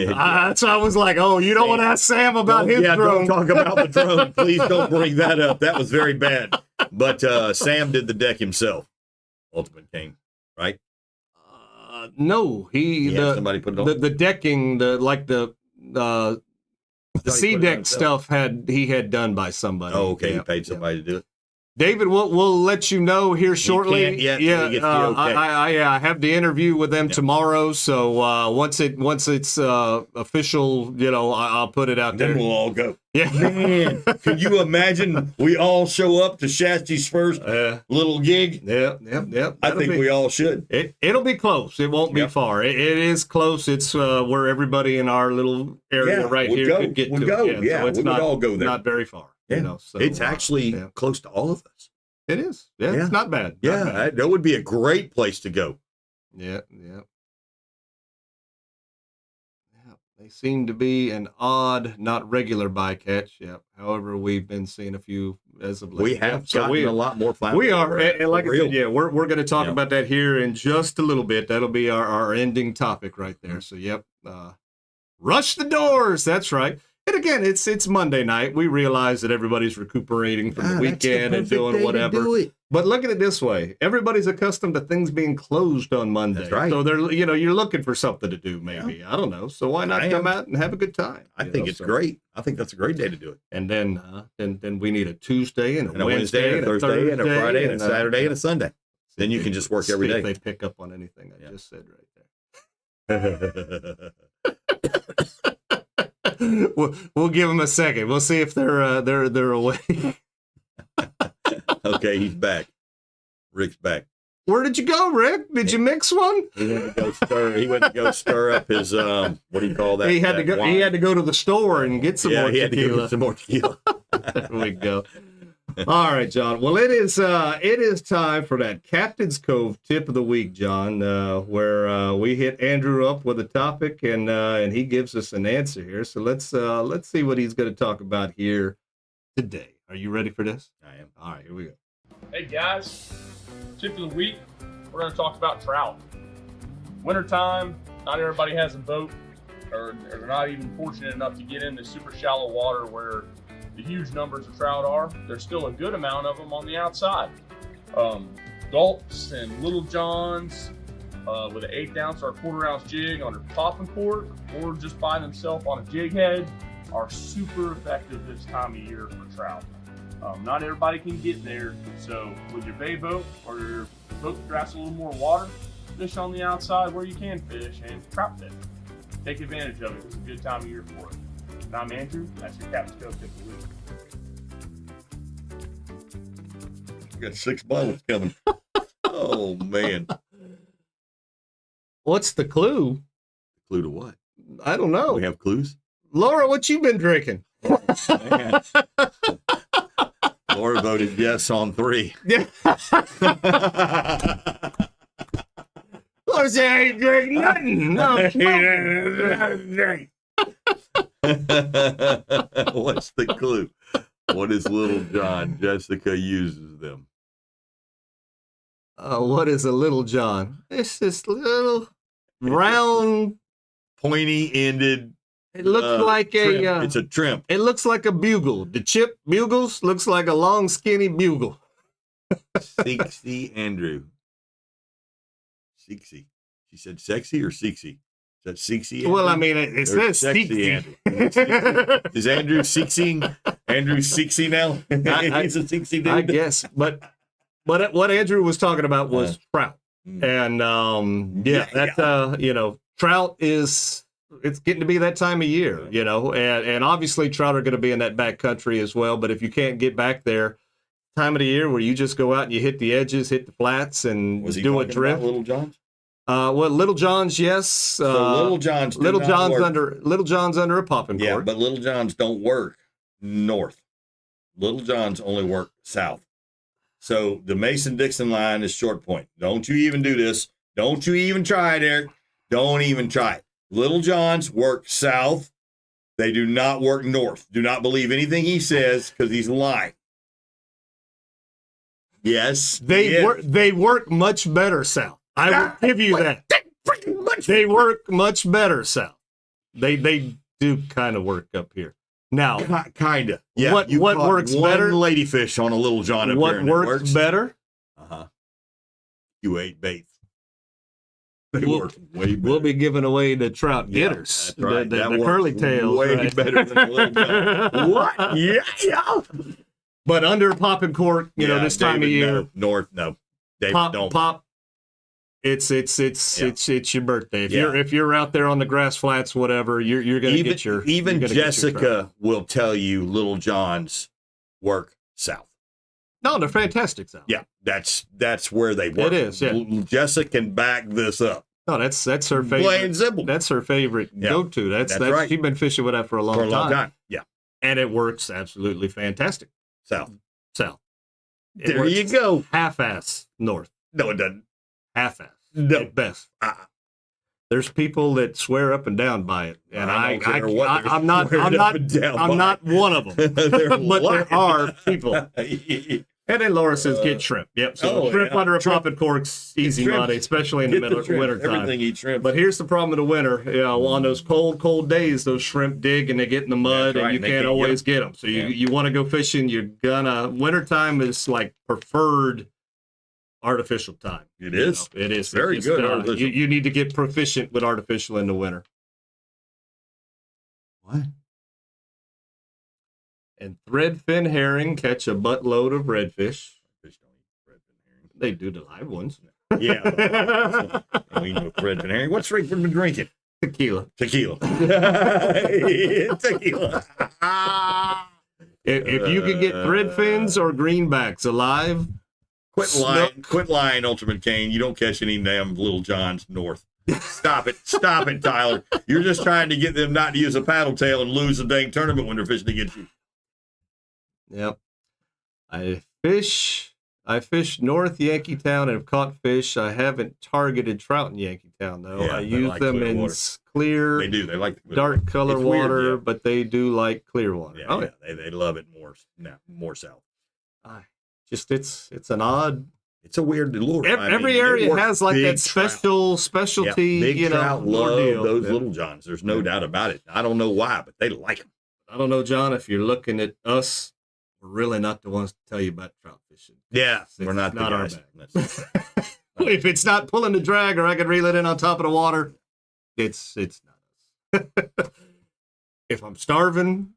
C: So I was like, oh, you don't want to ask Sam about his drone.
D: Don't talk about the drone. Please don't bring that up. That was very bad. But Sam did the deck himself. Ultimate King, right?
C: No,
D: somebody put it on?
C: The decking, the sea deck stuff he had done by somebody.
D: Oh, okay. He paid somebody to do it.
C: David, we'll let you know here shortly.
D: I
C: have the interview with them tomorrow. So once it's official, I'll put it out there.
D: Then we'll all go.
C: Yeah,
D: man, can you imagine? We all show up to Shasty's first little gig.
C: Yep.
D: I think we all should.
C: It'll be close. It won't be far. It is close. It's where everybody in our little area here could get to.
D: Go.
C: Yeah, so it's
D: we would all go there.
C: Not very far.
D: Yeah. So, it's actually close to all of us.
C: It is. Yeah, it's not bad.
D: That would be a great place to go.
C: Yeah. They seem to be an odd, not regular bycatch. Yeah. However, we've been seeing a few as of late.
D: We have gotten a lot more flounder.
C: We are, and like I said, we're going to talk about that here in just a little bit. That'll be our ending topic right there. So, rush the doors. That's right. And again, it's Monday night. We realize that everybody's recuperating from the weekend and doing whatever. But look at it this way: everybody's accustomed to things being closed on Monday.
D: That's right.
C: So they're you're looking for something to do. Maybe I don't know. So why not come out and have a good time?
D: I think it's great. I think that's a great day to do it.
C: And then we need a Tuesday and a Wednesday
D: and a Thursday and a Friday and a Saturday and a Sunday. Then you can just work every day.
C: If they pick up on anything I just said right there. We'll give them a second. We'll see if they're awake.
D: Okay, he's back. Rick's back.
C: Where did you go, Rick? Did you mix one?
D: He went to go stir up his what do you call that?
C: He had to go. Wine. He had to go to the store and get some more tequila.
D: Had to get some more tequila.
C: There we go. All right, John. Well, it is time for that Captain's Cove tip of the week, John, where we hit Andrew up with a topic and he gives us an answer here. So let's see what he's going to talk about here today. Are you ready for this?
D: I am.
C: All right, here we go.
E: Hey guys, tip of the week. We're going to talk about trout. Wintertime, not everybody has a boat, or they're not even fortunate enough to get into super shallow water where the huge numbers of trout are. There's still a good amount of them on the outside. Gulps and Little Johns with an 1/8 ounce or a 1/4 ounce jig on a popping cork or just by themselves on a jig head are super effective this time of year for trout. Not everybody can get there, so with your bay boat or your boat that drafts a little more water, fish on the outside where you can fish and trout fish. Take advantage of it. It's a good time of year for it. And I'm Andrew. That's your Captain's Cove tip of the week.
D: We got 6 bottles coming. Oh man!
C: What's the clue?
D: Clue to what?
C: I don't know.
D: We have clues.
C: Laura, what you been drinking?
D: Man. Laura voted yes on 3.
C: Yeah. Laura said, I ain't drinking nothing. No,
D: What's the clue? What is Little John? Jessica uses them.
C: What is a Little John? It's this little round.
D: Pointy-ended.
C: It looks like
D: trim. It's a trim.
C: It looks like a bugle. The chip bugles looks like a long, skinny bugle.
D: 60 Andrew. 60. She said sexy or 60? Is that 60?
C: Well, I mean, it says
D: sexy
C: 60.
D: Andrew. Is Andrew 60? Andrew's 60 now? He's a 60 dude.
C: I guess. But what Andrew was talking about was trout. And trout is, it's getting to be that time of year, and obviously trout are going to be in that back country as well. But if you can't get back there, time of the year where you just go out and you hit the edges, hit the flats, and do a drift.
D: Little John's?
C: Little John's, yes.
D: So Little John's.
C: Little John's under a popping cork.
D: Yeah, but Little John's don't work north. Little John's only work south. So the Mason-Dixon line is short point. Don't you even do this. Don't you even try it, Eric. Don't even try it. Little John's work south. They do not work north. Do not believe anything he says because he's lying. Yes.
C: They work much better south. I will give you that. They work much better south. They do kind of work up here. Now,
D: kind of. Yeah.
C: What works better?
D: Ladyfish on a Little John up
C: what
D: here.
C: What works better?
D: You ate baits. They work way better.
C: We'll be giving away the trout getters.
D: That's right.
C: The curly tails.
D: Way
C: right?
D: better than the Little John. What? Yeah.
C: But under popping cork, this time
D: David,
C: of year.
D: No. North, no. David, don't.
C: Pop. It's your birthday. If you're out there on the grass flats, whatever, you're gonna get your.
D: Even Jessica will tell you Little John's work south.
C: No, they're fantastic south.
D: Yeah, that's where they work.
C: It is. Yeah.
D: Jessica can back this up.
C: No, that's her favorite.
D: Plain and simple.
C: That's her favorite go-to. That's
D: right.
C: She's been fishing with that for a long time.
D: Yeah,
C: and it works absolutely fantastic.
D: South.
C: There you go. Half-ass north.
D: No, it doesn't.
C: Half-ass.
D: No.
C: At best. There's people that swear up and down by it, and I'm not one of them. But there are people. And then Laura says, "Get shrimp." Yep. So shrimp under a popping cork's easy money, especially in the middle of winter time.
D: Everything eats shrimp.
C: But here's the problem in the winter. On those cold days, those shrimp dig and they get in the mud, and you can't always get them. So you want to go fishing. Wintertime is like preferred artificial time.
D: It is.
C: It is
D: very good.
C: You need to get proficient with artificial in the winter.
D: What?
C: And threadfin herring catch a buttload of redfish.
D: Fish don't eat threadfin herring.
C: They do the live ones.
D: Yeah. We know threadfin herring. What's Rick been drinking?
C: Tequila.
D: Tequila.
C: If you could get threadfins or greenbacks alive,
D: Quit lying, Ultimate Kane. You don't catch any damn Little Johns north. Stop it, Tyler. You're just trying to get them not to use a paddle tail and lose the dang tournament when they're fishing against you.
C: Yep. I fish North Yankeetown and have caught fish. I haven't targeted trout in Yankeetown though.
D: Yeah,
C: I use them in
D: water.
C: clear.
D: They do. They like
C: dark color water,
D: weird,
C: but they do like clear water.
D: Yeah, They love it more south.
C: It's an odd.
D: It's a weird lure.
C: Every area has like that specialty.
D: Yeah, big trout love
C: deal.
D: those Little Johns. There's no doubt about it. I don't know why, but they like them.
C: I don't know, John. If you're looking at us, we're really not the ones to tell you about trout fishing.
D: Yeah, we're not the guys.
C: If it's not pulling the drag, or I could reel it in on top of the water, it's not us. If I'm starving,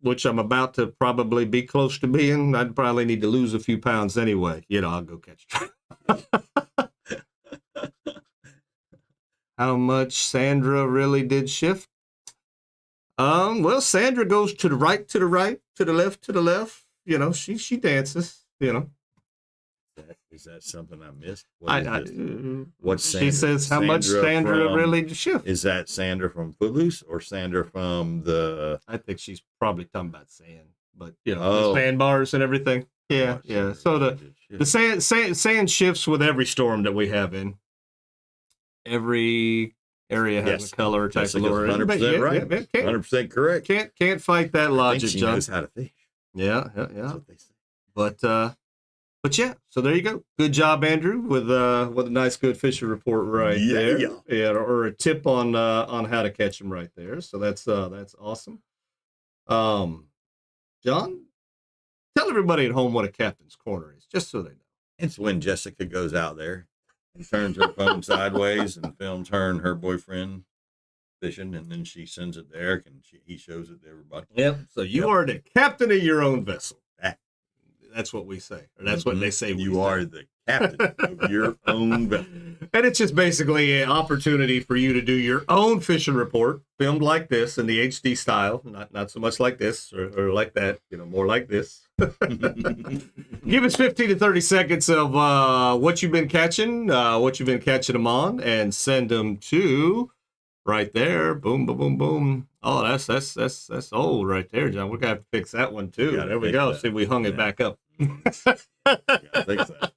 C: which I'm about to probably be close to being, I'd probably need to lose a few pounds anyway. I'll go catch trout. How much Sandra really did shift? Well, Sandra goes to the right, to the right, to the left, to the left. She dances.
D: Is that something I missed? What's
C: she says how much Sandra really shift?
D: Is that Sandra from Footloose or Sandra from the?
C: I think she's probably talking about sand, but the sandbars and everything. Yeah, yeah. So the sand shifts with every storm that we have in. Every area has a color type of lure.
D: 100% right. 100% correct.
C: Can't fight that logic,
D: I think she
C: John.
D: knows how to fish.
C: Yeah.
D: That's what they say.
C: But yeah, so there you go. Good job, Andrew, with a nice good fishing report right there. Yeah, or a tip on how to catch them right there. So that's awesome. John, tell everybody at home what a captain's corner is, just so they know.
D: It's when Jessica goes out there and turns her phone sideways and films her and her boyfriend fishing, and then she sends it to Eric, and he shows it to everybody.
C: Yep. So you are the captain of your own vessel. That's what we say, or that's what they say.
D: You are the captain of your own vessel.
C: And it's just basically an opportunity for you to do your own fishing report, filmed like this in the HD style, not so much like this or like that, more like this. Give us 15 to 30 seconds of what you've been catching them on, and send them to right there. Boom, boom, boom, boom. Oh, that's old right there, John. We're gonna have to fix that one too. There we go. See, we hung it back up.
D: Fix that.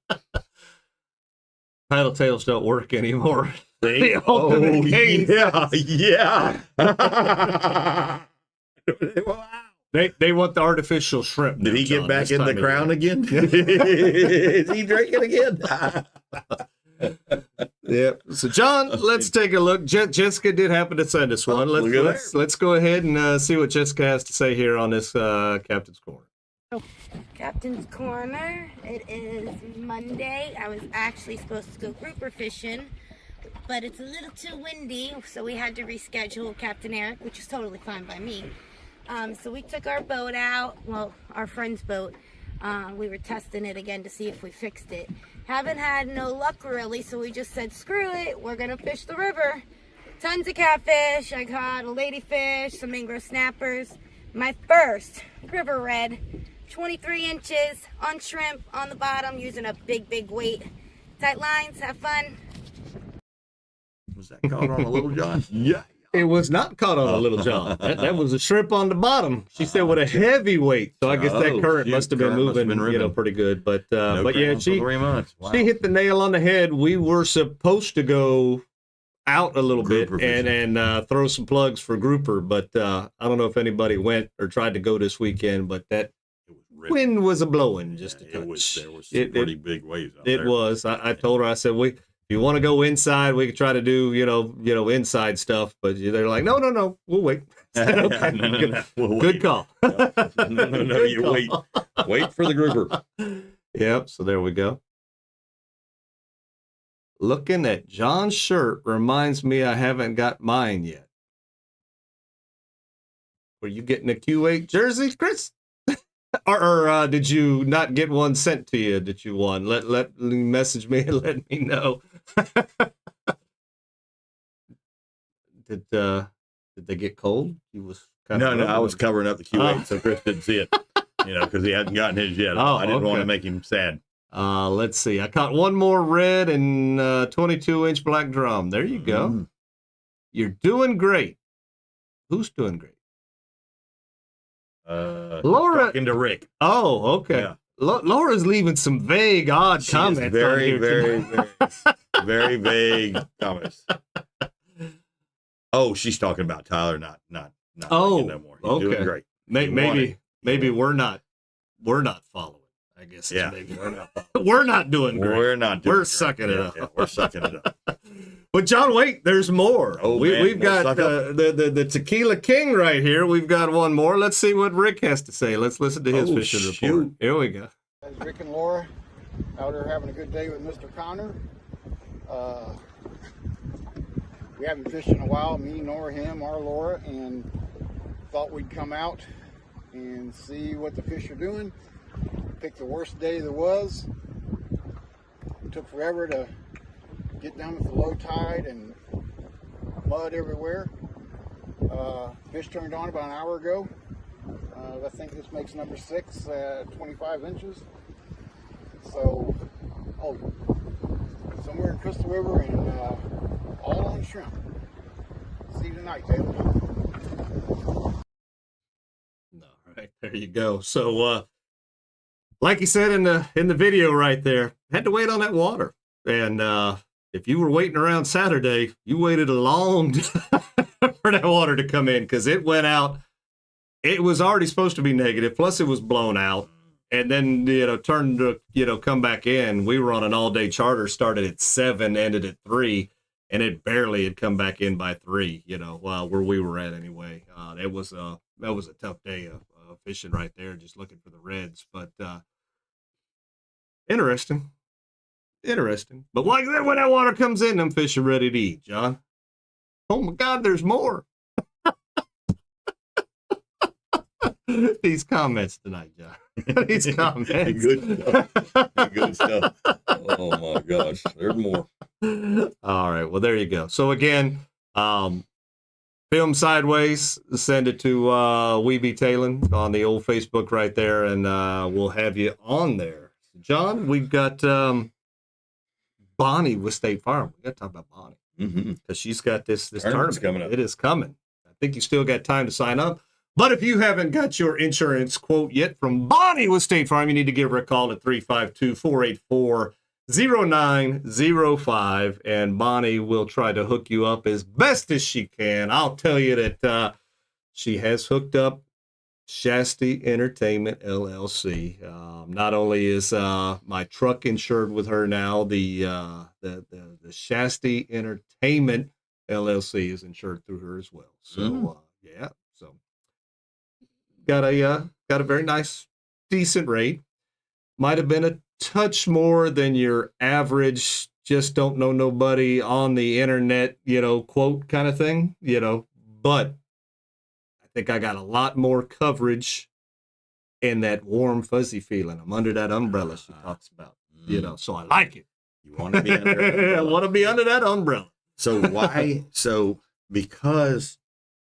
C: Paddle tails don't work anymore.
D: Yeah.
C: They want the artificial shrimp.
D: Did he get back in the crown again? Is he drinking again?
C: Yep. So, John, let's take a look. Jessica did happen to send us one. Let's go ahead and see what Jessica has to say here on this Captain's Corner.
F: Captain's Corner. It is Monday. I was actually supposed to go grouper fishing, but it's a little too windy, so we had to reschedule Captain Eric, which is totally fine by me. So we took our boat out, well, our friend's boat. We were testing it again to see if we fixed it. Haven't had no luck really, so we just said, screw it, we're gonna fish the river. Tons of catfish. I caught a ladyfish, some mangrove snappers. My first river red, 23 inches on shrimp on the bottom, using a big weight. Tight lines, have fun.
D: Was that caught on a Little John? Yeah.
C: It was not caught on a Little John. That was a shrimp on the bottom. She said with a heavy weight. So I guess that current must have been moving, pretty good. But yeah, she
D: 3 months. Wow.
C: She hit the nail on the head. We were supposed to go out a little bit and throw some plugs for grouper, but I don't know if anybody went or tried to go this weekend. But that wind was a blowing just a touch.
D: There was some pretty big waves out there.
C: It was. I told her, I said, if you want to go inside, we could try to do, inside stuff. But they're like, no, we'll wait. Okay.
D: No, we'll
C: good
D: wait.
C: call.
D: No, you wait. Wait for the grouper.
C: Yep. So there we go. Looking at John's shirt reminds me I haven't got mine yet. Were you getting a Q8 jersey, Chris? or did you not get one sent to you that you won? Let message me and let me know. Did they get cold? He was
D: no. I was covering up the Q8 so Chris didn't see it. Because he hadn't gotten his yet. I didn't want to make him sad.
C: Let's see. I caught one more red and 22-inch black drum. There you go. You're doing great. Who's doing great? Laura.
D: Talking to Rick.
C: Oh, okay. Yeah. Laura's leaving some vague, odd comments.
D: Very vague comments. Oh, she's talking about Tyler, not no more. He's doing great.
C: Maybe we're not following. I guess. Yeah. Maybe we're not doing great. We're sucking it up.
D: Yeah, we're sucking it up.
C: But John, wait, there's more. We've got the Tequila King right here. We've got one more. Let's see what Rick has to say. Let's listen to his fishing report. Here we go.
G: That's Rick and Laura out there having a good day with Mr. Connor. We haven't fished in a while, me nor him or Laura, and thought we'd come out and see what the fish are doing. Picked the worst day there was. It took forever to get down with the low tide and mud everywhere. Fish turned on about an hour ago. I think this makes number 6 at 25 inches. So, oh Crystal River and all on shrimp. See you tonight, Taylor.
C: All right, there you go. So, like you said in the video right there, had to wait on that water. And if you were waiting around Saturday, you waited a long time for that water to come in because it went out. It was already supposed to be negative, plus it was blown out. And then, turned to, come back in. We were on an all-day charter, started at 7, ended at 3, and it barely had come back in by 3, where we were at anyway. That was a tough day of fishing right there, just looking for the reds. But interesting. But like that, when that water comes in, them fish are ready to eat, John. Oh, my God, there's more. These comments tonight, John. These comments.
D: Good stuff. Oh my gosh, there's more.
C: All right, well there you go. So again, film sideways. Send it to Weeby Talon on the old Facebook right there, and we'll have you on there. John, we've got Bonnie with State Farm. We got to talk about Bonnie because she's got this tournament
D: coming up.
C: It is coming. I think you still got time to sign up. But if you haven't got your insurance quote yet from Bonnie with State Farm, you need to give her a call at 352-484-0905, and Bonnie will try to hook you up as best as she can. I'll tell you that she has hooked up Shasti Entertainment LLC. Not only is my truck insured with her now, the Shasti Entertainment LLC is insured through her as well. So yeah. So got a very nice, decent rate. Might have been a touch more than your average, just don't know nobody on the internet, quote kind of thing, but I think I got a lot more coverage and that warm, fuzzy feeling. I'm under that umbrella she talks about, so I like it.
D: You want to be under that umbrella.
C: I want to be under that umbrella.
D: So why? Because,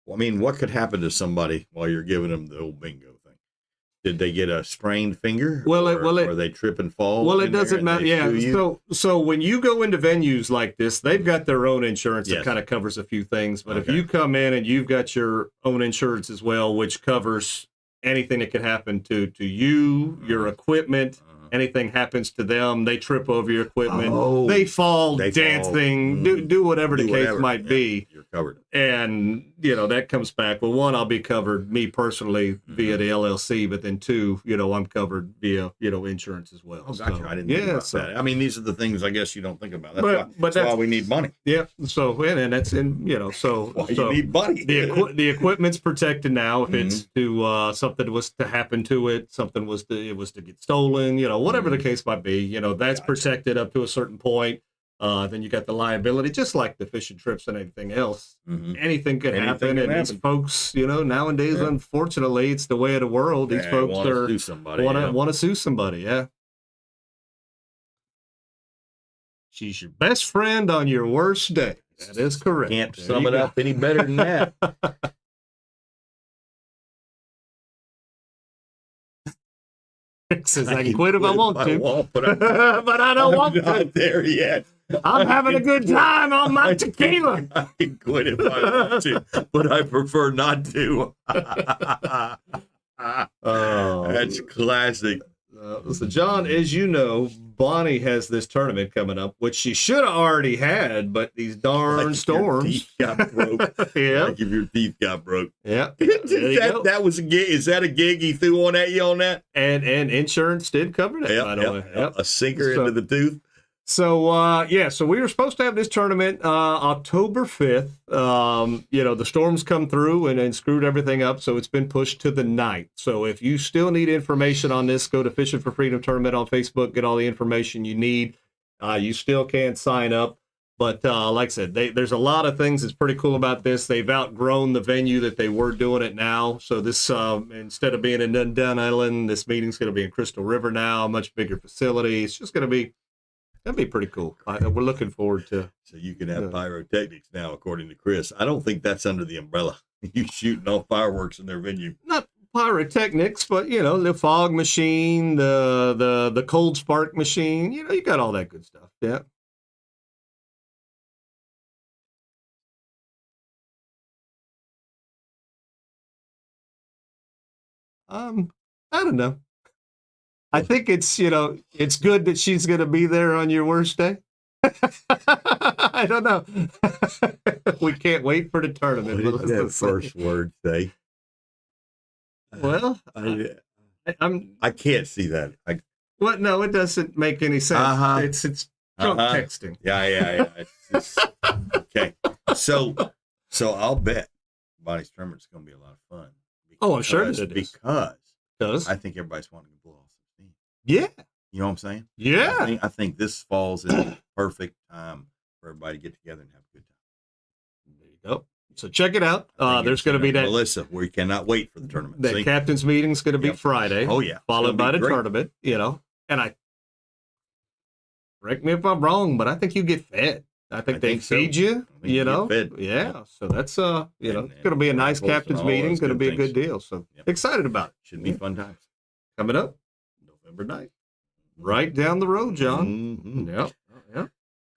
D: what could happen to somebody while you're giving them the old bingo thing? Did they get a sprained finger? Or they trip and fall?
C: Well, it doesn't matter. Yeah. So when you go into venues like this, they've got their own insurance that kind of covers a few things. But if you come in and you've got your own insurance as well, which covers anything that could happen to you, your equipment. Anything happens to them, they trip over your equipment, they fall dancing, do whatever the case might be.
D: You're covered.
C: And, that comes back. Well, one, I'll be covered, me personally, via the LLC, but then two, I'm covered via, insurance as well.
D: Oh, gotcha. So, I didn't think about that. These are the things I guess you don't think about. That's why we need money.
C: Yeah. So, and that's so
D: why you need money.
C: The equipment's protected now. If it's to something was to happen to it, something was to get stolen, whatever the case might be, that's protected up to a certain point. Then you got the liability, just like the fishing trips and anything else. Anything could happen. And these folks, nowadays, unfortunately, it's the way of the world. These folks want to sue somebody. Yeah. She's your best friend on your worst day. That is correct.
D: Can't sum it up any better than that.
C: Says I can quit if I want to, but I don't want to.
D: I'm not there yet.
C: I'm having a good time on my tequila.
D: I can quit if I want to, but I prefer not to. That's classic.
C: So, John, as you know, Bonnie has this tournament coming up, which she should have already had, but these darn storms.
D: Your teeth got broke.
C: Yeah.
D: Like if your teeth got broke.
C: Yeah.
D: That was a gig. Is that a gig he threw on at you on that?
C: And insurance did cover that, by the way. Yep.
D: A sinker into the tooth.
C: So, so we were supposed to have this tournament October 5th. The storms come through and screwed everything up, so it's been pushed to the 9th. So if you still need information on this, go to Fishing for Freedom Tournament on Facebook, get all the information you need. You still can sign up. But like I said, there's a lot of things that's pretty cool about this. They've outgrown the venue that they were doing it now. So this, instead of being in Dunedin Island, this meeting's going to be in Crystal River now, a much bigger facility. It's just going to be... That'd be pretty cool. We're looking forward to.
D: So you can have pyrotechnics now, according to Chris. I don't think that's under the umbrella. You shooting off fireworks in their venue.
C: Not pyrotechnics, but the fog machine, the cold spark machine. You got all that good stuff. Yeah. I don't know. I think it's, it's good that she's going to be there on your worst day. I don't know. We can't wait for the tournament.
D: What did that first word say?
C: Well,
D: I can't see that.
C: What? No, it doesn't make any sense. It's drunk texting.
D: Yeah. Okay. So I'll bet Bonnie's tournament's going to be a lot of fun.
C: Oh, I'm sure it is.
D: Because I think everybody's wanting to blow off some steam.
C: Yeah.
D: You know what I'm saying?
C: Yeah.
D: I think this falls in the perfect time for everybody to get together and have a good time.
C: There you go. So check it out. There's going to be that.
D: Melissa, we cannot wait for the tournament.
C: That captain's meeting is going to be Friday.
D: Oh, yeah.
C: Followed by the tournament, And correct me if I'm wrong, but I think you get fed. I think they feed you,
D: Fed.
C: Yeah. So that's, it's going to be a nice captain's meeting. It's going to be a good deal. So excited about it.
D: Should be fun times.
C: Coming up November 9th. Right down the road, John.
D: Mm-hmm.
C: Yep.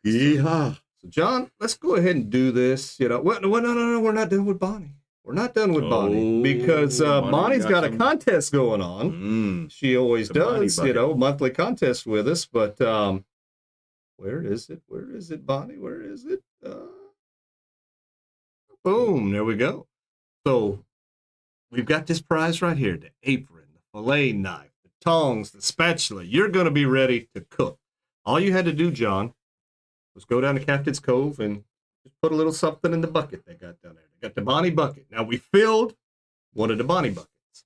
D: Yeah.
C: So, John, let's go ahead and do this. No, we're not done with Bonnie. We're not done with Bonnie because Bonnie's got a contest going on. She always does, monthly contest with us. But where is it? Where is it, Bonnie? Where is it? Boom, there we go. So we've got this prize right here, the apron, the fillet knife, the tongs, the spatula. You're going to be ready to cook. All you had to do, John, was go down to Captain's Cove and just put a little something in the bucket they got down there. They got the Bonnie bucket. Now, we filled one of the Bonnie buckets.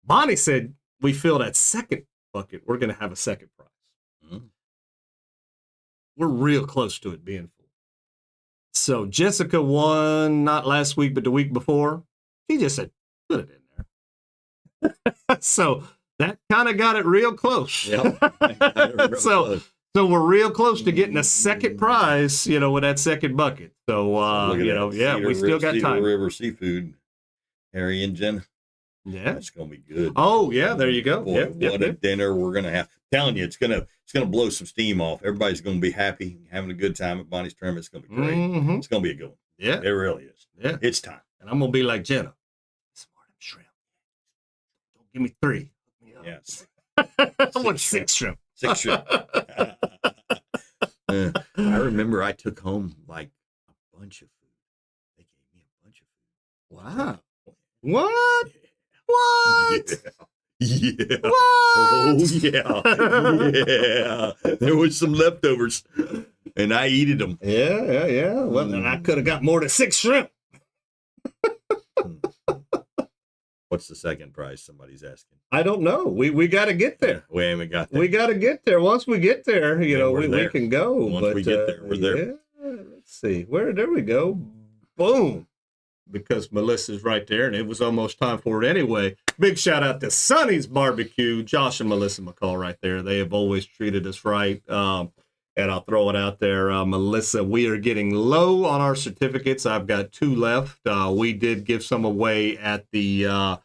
C: Bonnie said we fill that second bucket, we're going to have a second prize. We're real close to it being full. So Jessica won, not last week, but the week before. She just said, put it in there. So that kind of got it real close.
D: Yep.
C: So we're real close to getting a second prize, with that second bucket. So, we still got time.
D: River Seafood, Karrie and John.
C: Yeah.
D: That's going to be good.
C: Oh, yeah, there you go.
D: Boy, what a dinner we're going to have. I'm telling you, it's going to blow some steam off. Everybody's going to be happy, having a good time at Bonnie's tournament. It's going to be great.
C: Mm-hmm.
D: It's going to be a good one.
C: Yeah.
D: It really is.
C: Yeah.
D: It's time.
C: And I'm going to be like Jenna. Smart shrimp. Don't give me 3.
D: Yes.
C: I want 6 shrimp.
D: 6 shrimp. I remember I took home like a bunch of food. They gave me a bunch of food.
C: Wow. What?
D: Yeah.
C: What?
D: Yeah.
C: What?
D: Oh, yeah. There was some leftovers, and I eated them.
C: Yeah. Well, then I could have got more than 6 shrimp.
D: What's the second prize? Somebody's asking.
C: I don't know. We got to get there.
D: We haven't got there.
C: We got to get there. Once we get there,
D: we're there.
C: we can go.
D: Once we get there, we're there.
C: Yeah, let's see. There we go. Boom. Because Melissa's right there, and it was almost time for it anyway. Big shout out to Sonny's Barbecue, Josh and Melissa McCall right there. They have always treated us right. And I'll throw it out there. Melissa, we are getting low on our certificates. I've got 2 left. We did give some away at the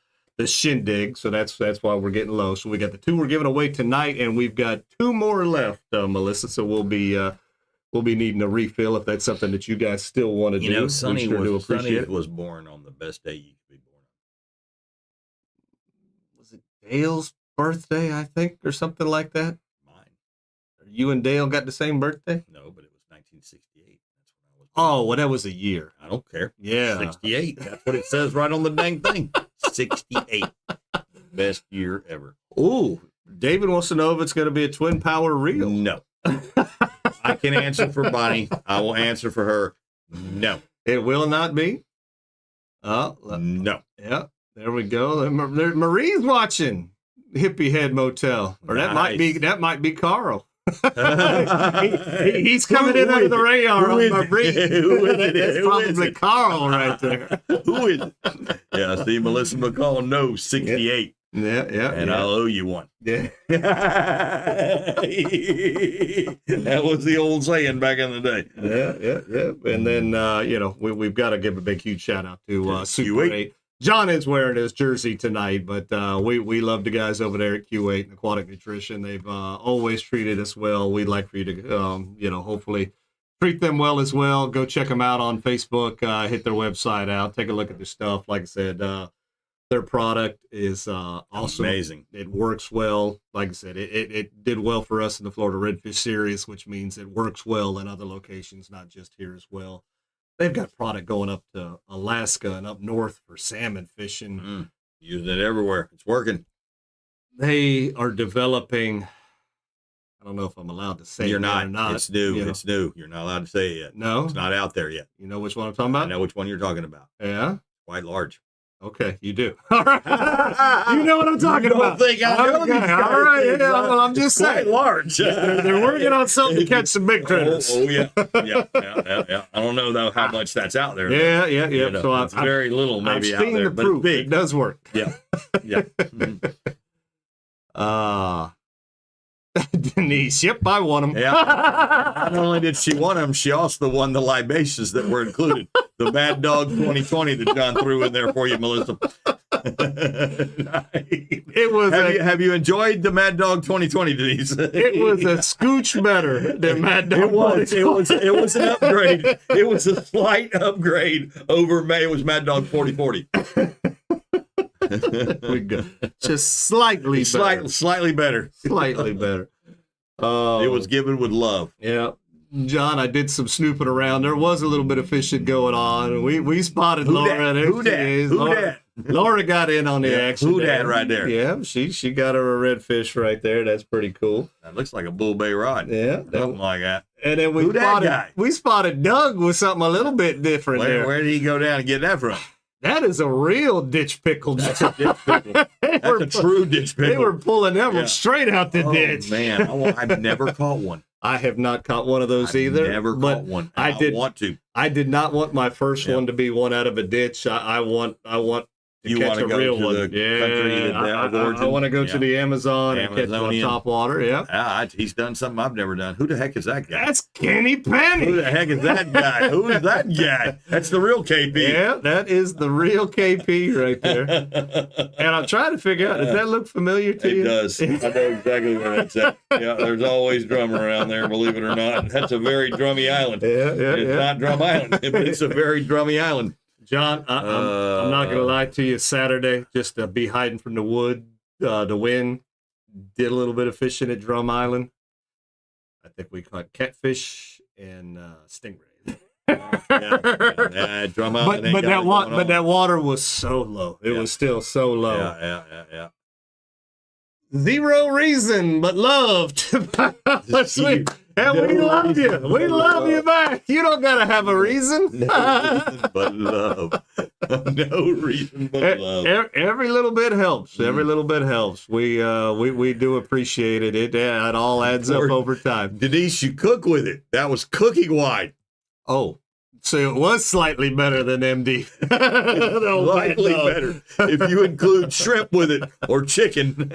C: shindig, so that's why we're getting low. So we got the 2 we're giving away tonight, and we've got 2 more left, Melissa. So we'll be needing a refill if that's something that you guys still want to do.
D: Sonny was born on the best day you could be born on.
C: Was it Dale's birthday, I think, or something like that?
D: Mine.
C: You and Dale got the same birthday?
D: No, but it was 1968. That's when I was born.
C: Oh, well, that was a year.
D: I don't care.
C: Yeah.
D: 68. That's what it says right on the dang thing. 68. Best year ever.
C: Ooh, David wants to know if it's going to be a twin power reel.
D: No. I can answer for Bonnie. I will answer for her. No.
C: It will not be? Oh,
D: no.
C: Yeah, there we go. Marie's watching Hippie Head Motel. Or that might be Carl. He's coming in under the radar on Marie. That's probably Carl right there.
D: Who is it? Yeah, see, Melissa McCall knows 68.
C: Yeah.
D: And I'll owe you one.
C: Yeah.
D: That was the old saying back in the day.
C: Yeah. And then, we've got to give a big, huge shout out to Super 8. John is wearing his jersey tonight, but we love the guys over there at Q8 and Aquatic Nutrition. They've always treated us well. We'd like for you to, hopefully treat them well as well. Go check them out on Facebook. Hit their website out. Take a look at their stuff. Like I said, Their product is also
D: amazing.
C: It works well. Like I said, it did well for us in the Florida Redfish series, which means it works well in other locations, not just here as well. They've got product going up to Alaska and up north for salmon fishing.
D: Using it everywhere. It's working.
C: They are developing. I don't know if I'm allowed to say
D: You're
C: it
D: not.
C: or not.
D: It's new.
C: You know.
D: It's new. You're not allowed to say it yet.
C: No,
D: It's not out there yet.
C: you know which one I'm talking
D: I
C: about?
D: know which one you're talking about.
C: Yeah.
D: Quite large.
C: Okay, you do. All right. You know what I'm talking
D: You don't
C: about.
D: think I know
C: Okay,
D: these kind
C: all
D: of
C: right.
D: things,
C: Yeah,
D: huh?
C: well, I'm just
D: Quite
C: saying.
D: large.
C: They're working on something to catch some big critters.
D: Oh, yeah. Yeah. I don't know though how much that's out there.
C: Yeah.
D: You know,
C: So
D: it's very little maybe
C: I've
D: out
C: seen
D: there,
C: the
D: but it's
C: proof. It
D: big.
C: does work.
D: Yeah.
C: Denise. Yep, I want them.
D: Yeah. Not only did she want them, she also won the libations that were included. The Mad Dog 2020 that John threw in there for you, Melissa.
C: It was.
D: Have you enjoyed the Mad Dog 2020, Denise?
C: It was a scooch better than Mad Dog.
D: It was an upgrade. It was a slight upgrade over May. It was Mad Dog 4040.
C: We go. Just slightly better.
D: Slightly better.
C: Slightly better.
D: It was given with love.
C: Yeah. John, I did some snooping around. There was a little bit of fishing going on. We spotted Laura. There
D: Who
C: she
D: dat?
C: is.
D: Who
C: Laura,
D: dat?
C: Laura got in on the action.
D: Who
C: there.
D: dat right there?
C: Yeah, she got her a redfish right there. That's pretty cool.
D: That looks like a bull bay rod.
C: Yeah.
D: Something like that.
C: And then
D: Who dat guy?
C: we spotted Doug with something a little bit different there.
D: Where did he go down and get that from?
C: That is a real ditch pickle.
D: That's a ditch pickle. That's a true ditch pickle.
C: They were pulling them
D: Yeah.
C: straight out the
D: Oh,
C: ditch.
D: man, I've never caught one.
C: I have not caught one of those
D: I've
C: either.
D: never
C: but
D: caught one.
C: I did
D: want to.
C: I did not want my first
D: Yeah.
C: one to be one out of a ditch. I want to
D: You
C: catch
D: wanna
C: a
D: go
C: real
D: to
C: one.
D: the country of
C: I want to go to the Amazon and catch on
D: Amazonian.
C: top water. Yeah,
D: He's done something I've never done. Who the heck is that guy?
C: that's Kenny Penny.
D: Who the heck is that guy? Who is that guy? That's the real KP.
C: Yeah, that is the real KP right there. And I'm trying to figure out, does that look familiar to you?
D: It does. I know exactly where that's at. Yeah, there's always drum around there, believe it or not. That's a very drummy island.
C: Yeah.
D: It's not Drum Island, but it's a very drummy island.
C: John, I'm not going to lie to you. Saturday, just to be hiding from the wood, the wind, did a little bit of fishing at Drum Island. I think we caught catfish and stingray.
D: Drum Island.
C: But that water was so low. It was still so low.
D: Yeah.
C: Zero reason but love to buy our sweet. And we love you. We love you back. You don't gotta have a reason.
D: No reason but love. No reason but love.
C: Every little bit helps. Every little bit helps. We do appreciate it. It all adds up over time.
D: Denise, you cook with it. That was cooking wine.
C: Oh, so it was slightly better than MD.
D: Slightly better if you include shrimp with it or chicken.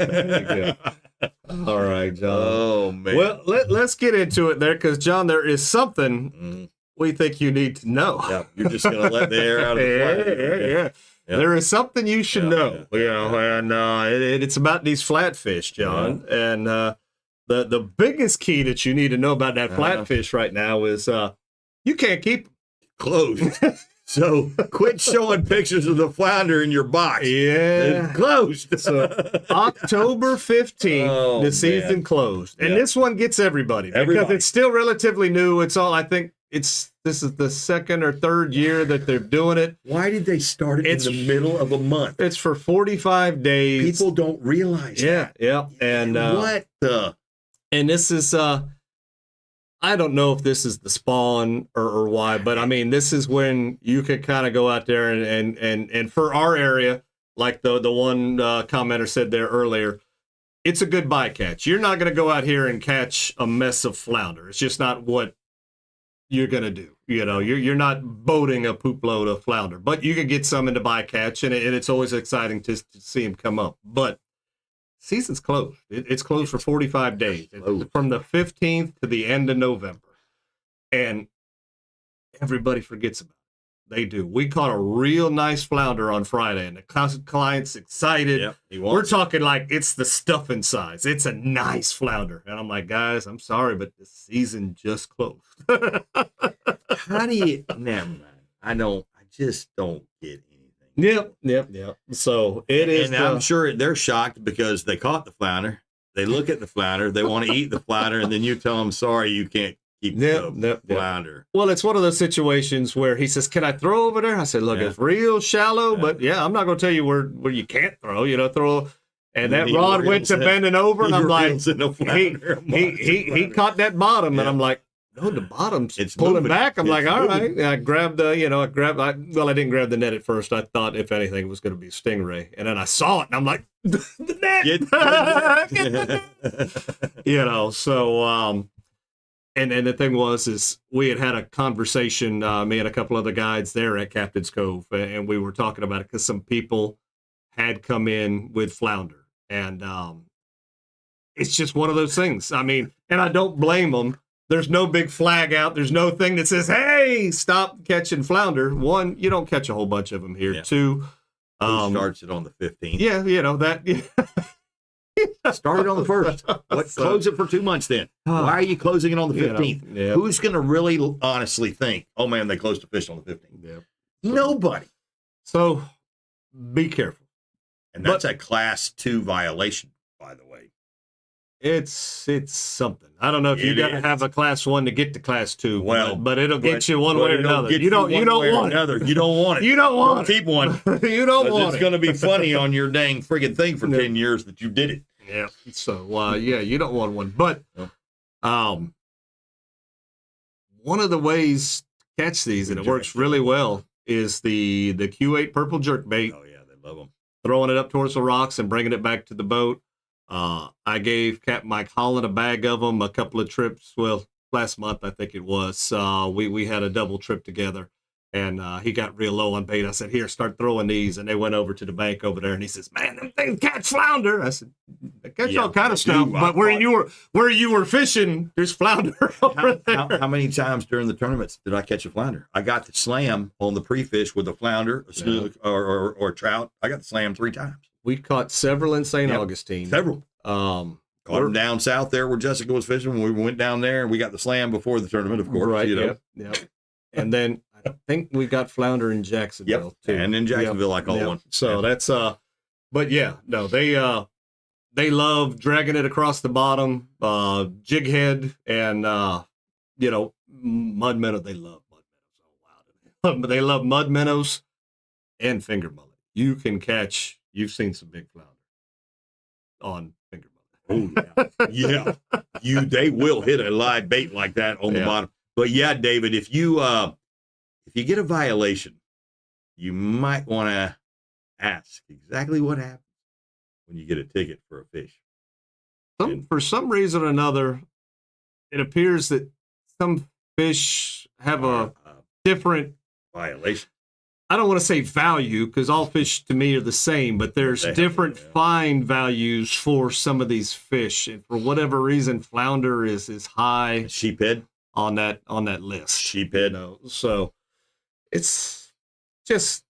C: All right, John.
D: Oh man.
C: Well, let's get into it there, because John, there is something we think you need to know.
D: Yeah, you're just gonna let the air out of the fire.
C: Yeah. There is something you should know. You know, and it's about these flatfish, John. And the biggest key that you need to know about that flatfish right now is you can't keep them.
D: Closed. So quit showing pictures of the flounder in your box.
C: Yeah.
D: It's closed.
C: So October 15th, the season
D: man.
C: closed. And
D: Yeah.
C: this one gets everybody because it's still relatively new. It's all, I think this is the second or third year that they're doing it.
D: Why did they start it in the middle of a month?
C: It's for 45 days.
D: People don't realize that.
C: Yeah. And
D: What the?
C: and this is I don't know if this is the spawn or why, but I mean, this is when you can kind of go out there and for our area, like the one commenter said there earlier, it's a good bycatch. You're not going to go out here and catch a mess of flounder. It's just not what you're going to do. You know, you're not boating a poop load of flounder, but you can get some into bycatch, and it's always exciting to see them come up. But season's closed. It's closed for 45 days. It's from the 15th to the end of November. And everybody forgets about it. They do. We caught a real nice flounder on Friday, and the client's excited.
D: Yep,
C: We're talking like it's the stuffing size. It's a nice flounder. And I'm like, guys, I'm sorry, but the season just closed.
D: How do you? Never mind. I just don't get anything
C: Yep. So it is.
D: And I'm sure they're shocked because they caught the flounder. They look at the flounder, they want to eat the flounder, and then you tell them, sorry, you can't keep the flounder.
C: Well, it's one of those situations where he says, can I throw over there? I said, look, it's real shallow, but I'm not going to tell you where you can't throw, throw. And that rod went to bending over, and I'm like, he caught that bottom, and I'm like, no, the bottom's pulling moving back. I'm like, all right. And I grabbed I didn't grab the net at first. I thought, if anything, it was going to be a stingray. And then I saw it, and I'm like, the net! So, and the thing is we had a conversation, me and a couple other guides there at Captain's Cove, and we were talking about it because some people had come in with flounder. And it's just one of those things. I mean, and I don't blame them. There's no big flag out. There's no thing that says, hey, stop catching flounder. One, you don't catch a whole bunch of them here. Yeah. Two,
D: who starts it on the 15th?
C: Yeah, that.
D: Started on the 1st. Close it for 2 months then. Why are you closing it on the 15th? Who's going to really honestly think, oh, man, they closed the fish on the 15th?
C: Yeah.
D: Nobody.
C: So be careful.
D: And that's a Class 2 violation, by the way.
C: It's something. I don't know if you got to have a Class 1 to get to Class 2.
D: Well,
C: but it'll get you one way or another. You don't want it.
D: You don't want it.
C: You don't want it.
D: Keep one.
C: You don't want it.
D: It's going to be funny on your dang friggin' thing for 10 years that you did it.
C: Yeah. So, you don't want one. But one of the ways to catch these, and it works really well, is the Q8 purple jerkbait.
D: Oh, yeah. They love them. Throwing
C: it up towards the rocks and bringing it back to the boat. I gave Captain Mike Holland a bag of them a couple of trips. Well, last month, I think it was. We had a double trip together, and he got real low on bait. I said, here, start throwing these. And they went over to the bank over there, and he says, man, them things catch flounder. I said, they catch all kind of stuff. But where you were fishing, there's flounder over there.
D: How many times during the tournaments did I catch a flounder? I got the slam on the pre-fish with a flounder, a snook, or a trout. I got the slam 3 times.
C: We caught several in St. Augustine.
D: Several. Caught them down south there where Jessica was fishing. When we went down there, and we got the slam before the tournament, of course.
C: Right, Yep. And then I think we got flounder in Jacksonville, too.
D: And in Jacksonville, I call one.
C: So that's, but they love dragging it across the bottom, jig head, and, mud minnow. They love mud minnows. Oh, wow. But they love mud minnows and finger mullet. You can catch... You've seen some big flounder on finger mullet.
D: Oh, yeah. They will hit a live bait like that on the bottom. But yeah, David, if you get a violation, you might want to ask exactly what happens when you get a ticket for a fish.
C: For some reason or another, it appears that some fish have a different
D: violation.
C: I don't want to say value, because all fish to me are the same, but there's different fine values for some of these fish. And for whatever reason, flounder is high.
D: Sheephead
C: on that list.
D: Sheephead.
C: So it's just,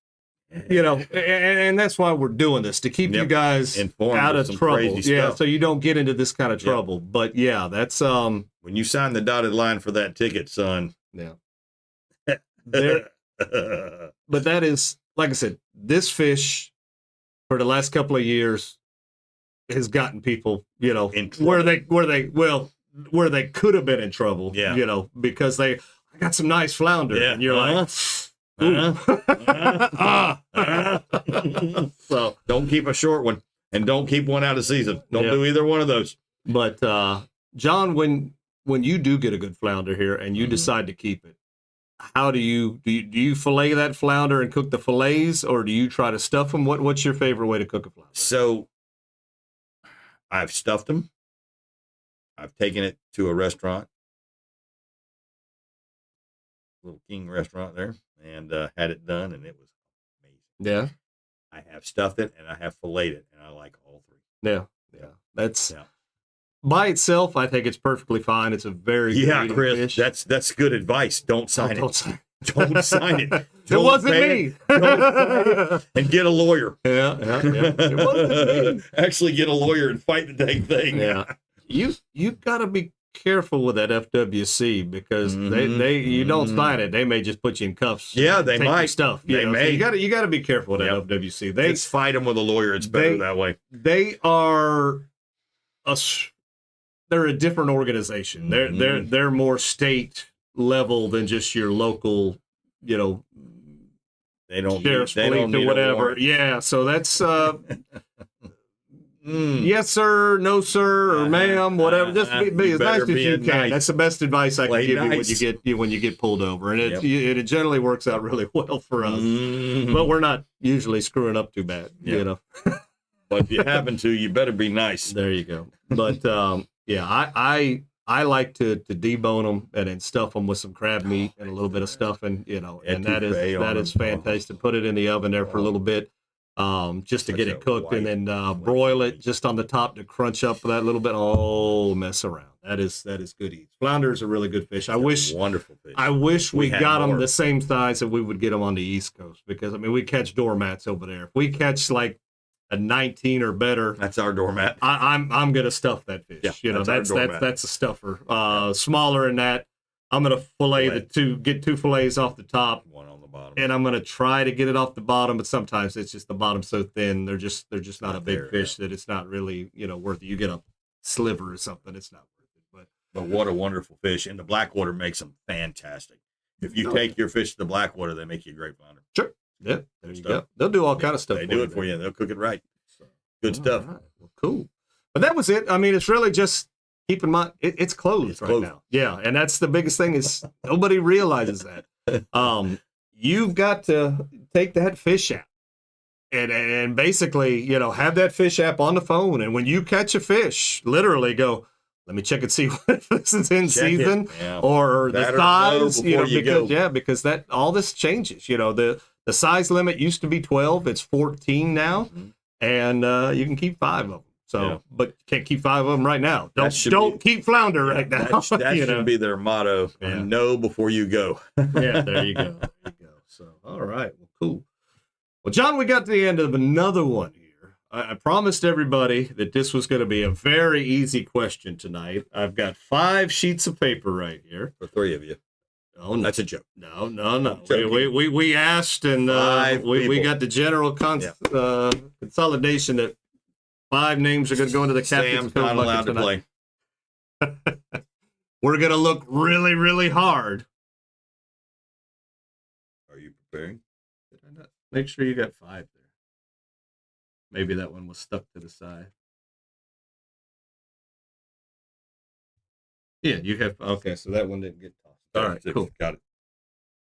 C: and that's why we're doing this, to keep you guys
D: informed
C: out of trouble. Yeah,
D: stuff.
C: so you don't get into this kind of trouble. But that's
D: when you sign the dotted line for that ticket, son.
C: Yeah. But that is, like I said, this fish for the last couple of years has gotten people, where they could have been in trouble, because I got some nice flounder, and you're like, so
D: don't keep a short one, and don't keep one out of season. Don't do either one of those.
C: But John, when you do get a good flounder here and you decide to keep it, how do you fillet that flounder and cook the fillets, or do you try to stuff them? What's your favorite way to cook a flounder?
D: So I've stuffed them. I've taken it to a restaurant, little King restaurant there, and had it done, and it was amazing.
C: Yeah.
D: I have stuffed it and I have filleted it, and I like all 3.
C: Yeah. That's by itself, I think it's perfectly fine. It's a very good
D: Chris.
C: fish.
D: That's good advice. Don't sign it. Don't sign it.
C: It wasn't me.
D: And get a lawyer.
C: Yeah. It wasn't me.
D: Actually, get a lawyer and fight the dang thing.
C: Yeah. You've got to be careful with that FWC because they you don't sign it, they may just put you in cuffs.
D: Yeah, they
C: take your
D: might.
C: stuff.
D: They
C: So
D: may.
C: you gotta be careful with that FWC.
D: Let's fight them with a lawyer. It's better that way.
C: They are they're a different organization. They're more state level than just your local, you know.
D: They don't
C: sheriff's
D: they
C: police
D: don't
C: or
D: need
C: whatever. Yeah, so that's yes sir, no sir, or ma'am, whatever. Just be as nice as you can.
D: Nice.
C: That's the best advice I can give
D: nice.
C: you when you get pulled over, and it generally works out really well for us. But we're not usually screwing up too bad, you know.
D: But if you happen to, you better be nice.
C: There you go. But yeah, I like to debone them and then stuff them with some crab meat and a little bit of stuffing, you know, and that is fantastic. Put it in the oven there for a little bit, just to get it cooked, and then broil it just on the top to crunch up that little bit. Oh, mess around. That is good eats. Flounder is a really good fish.
D: Wonderful fish.
C: I wish we got them
D: more.
C: the same size that we would get them on the East Coast, because I mean we catch doormats over there. If we catch like a 19 or better,
D: that's our doormat.
C: I'm gonna stuff that fish.
D: Yeah,
C: you know, that's a stuffer. Smaller than that, I'm gonna get two fillets off the top,
D: one on the bottom,
C: and I'm gonna try to get it off the bottom. But sometimes it's just the bottom's so thin, they're just not a big fish that it's not really, you know, worth it. You get a sliver or something, it's not worth it.
D: But what a wonderful fish, and the blackwater makes them fantastic. If you take your fish to the blackwater, they make you a great flounder.
C: Sure. Yeah, there you go. They'll do all kind of stuff.
D: They do it for you. They'll cook it right. Good stuff.
C: Right. Well, cool. But that was it. I mean, it's really just keep in mind it's closed right now. Yeah, and that's the biggest thing is nobody realizes that. You've got to take that fish app and basically, you know, have that fish app on the phone, and when you catch a fish, literally go, let me check and see if this is in season or the size, you know, because that all this changes. You know, the size limit used to be 12, it's 14 now, and you can keep 5 of them. So, but you can't keep 5 of them right now. Don't keep flounder right now.
D: That should be their motto. Know before you go.
C: Yeah, there you go. So, all right, well, cool. Well, John, we got to the end of another one here. I promised everybody that this was going to be a very easy question tonight. I've got 5 sheets of paper right here.
D: For 3 of you.
C: Oh, no.
D: That's a joke.
C: No. We asked, and we got the general consolidation that 5 names are going to go into the captain's Cove
D: not allowed
C: tonight.
D: to play.
C: We're going to look really, really hard.
D: Are you preparing?
C: Did I not make sure you got 5 there? Maybe that one was stuck to the side. Yeah, you have. Okay, so that one didn't get tossed. All right, cool.
D: Got it.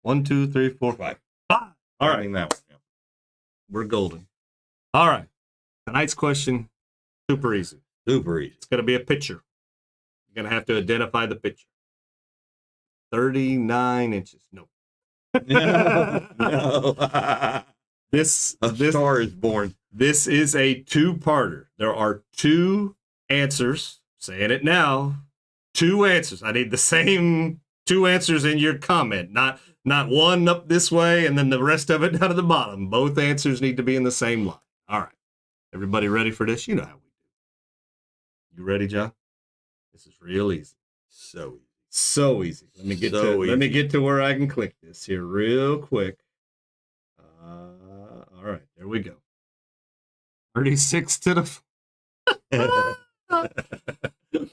C: 1, 2, 3, 4, 5. All right,
D: that one. Yeah.
C: We're golden. All right, tonight's question, super easy.
D: Super easy.
C: It's going to be a picture. You're going to have to identify the picture. 39 inches. No.
D: No.
C: This
D: star is born.
C: This is a 2-parter. There are 2 answers. Saying it now. 2 answers. I need the same 2 answers in your comment. Not one up this way and then the rest of it down at the bottom. Both answers need to be in the same line. All right. Everybody ready for this? You know how we do. You ready, John? This is real easy. So easy. Let me get to where I can click this here real quick. All right, there we go. 36 to the.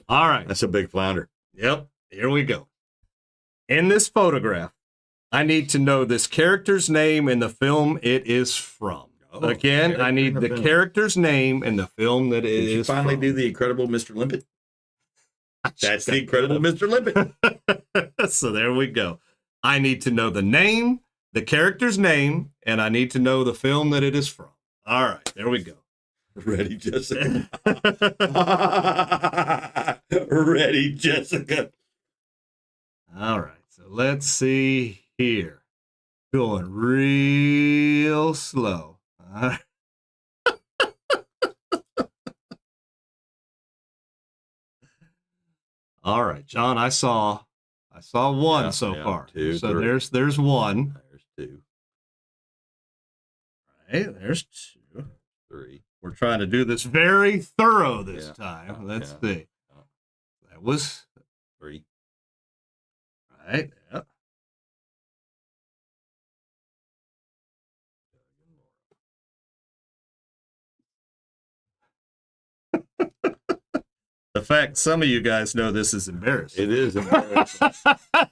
C: All right.
D: That's a big flounder.
C: Yep. Here we go. In this photograph, I need to know this character's name and the film it is from. Again, I need the character's name and the film that it is from. Did you
D: finally do the Incredible Mr. Limpet? That's the Incredible Mr. Limpet.
C: So there we go. I need to know the name, the character's name, and I need to know the film that it is from. All right, there we go.
D: Ready, Jessica. Ready, Jessica.
C: All right, so let's see here. Going real slow. All right. All right, John, I saw one so far.
D: 2,
C: so
D: 3.
C: there's 1.
D: There's 2.
C: Right, there's 2.
D: 3.
C: We're trying to do this very thorough this time. Let's see. That was
D: 3.
C: Right. Yep. The fact some of you guys know this is embarrassing.
D: It is embarrassing.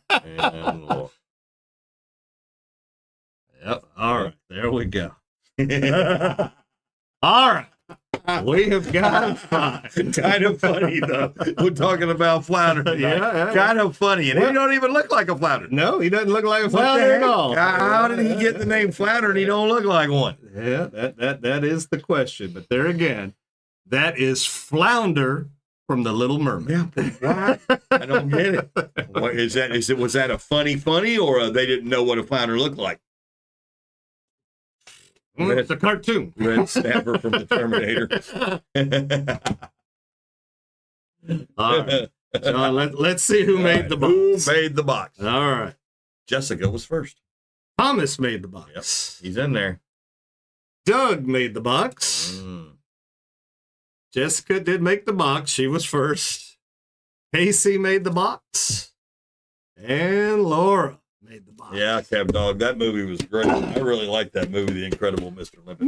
D: And Laura.
C: Yep. All right. There we go. All right. We have got 5.
D: Kind of funny, though. We're talking about flounder tonight.
C: Yeah.
D: Kind of funny. And he don't even look like a flounder.
C: No, he doesn't look like a
D: What the
C: flounder at
D: heck?
C: all.
D: How did he get the name Flounder and he don't look like one?
C: Yeah, that is the question. But there again, that is Flounder from The Little Mermaid.
D: Yeah, why? I don't get it. What, was that a funny, or they didn't know what a flounder looked like?
C: It's a cartoon.
D: Red Snapper from the Terminator.
C: All right. John, let's see who made the box.
D: Who made the box?
C: All right.
D: Jessica was first.
C: Thomas made the box.
D: Yep, he's in there.
C: Doug made the box. Jessica did make the box. She was first. Casey made the box. And Laura made the box.
D: Yeah, Cab Dog. That movie was great. I really liked that movie, The Incredible Mr. Limpet.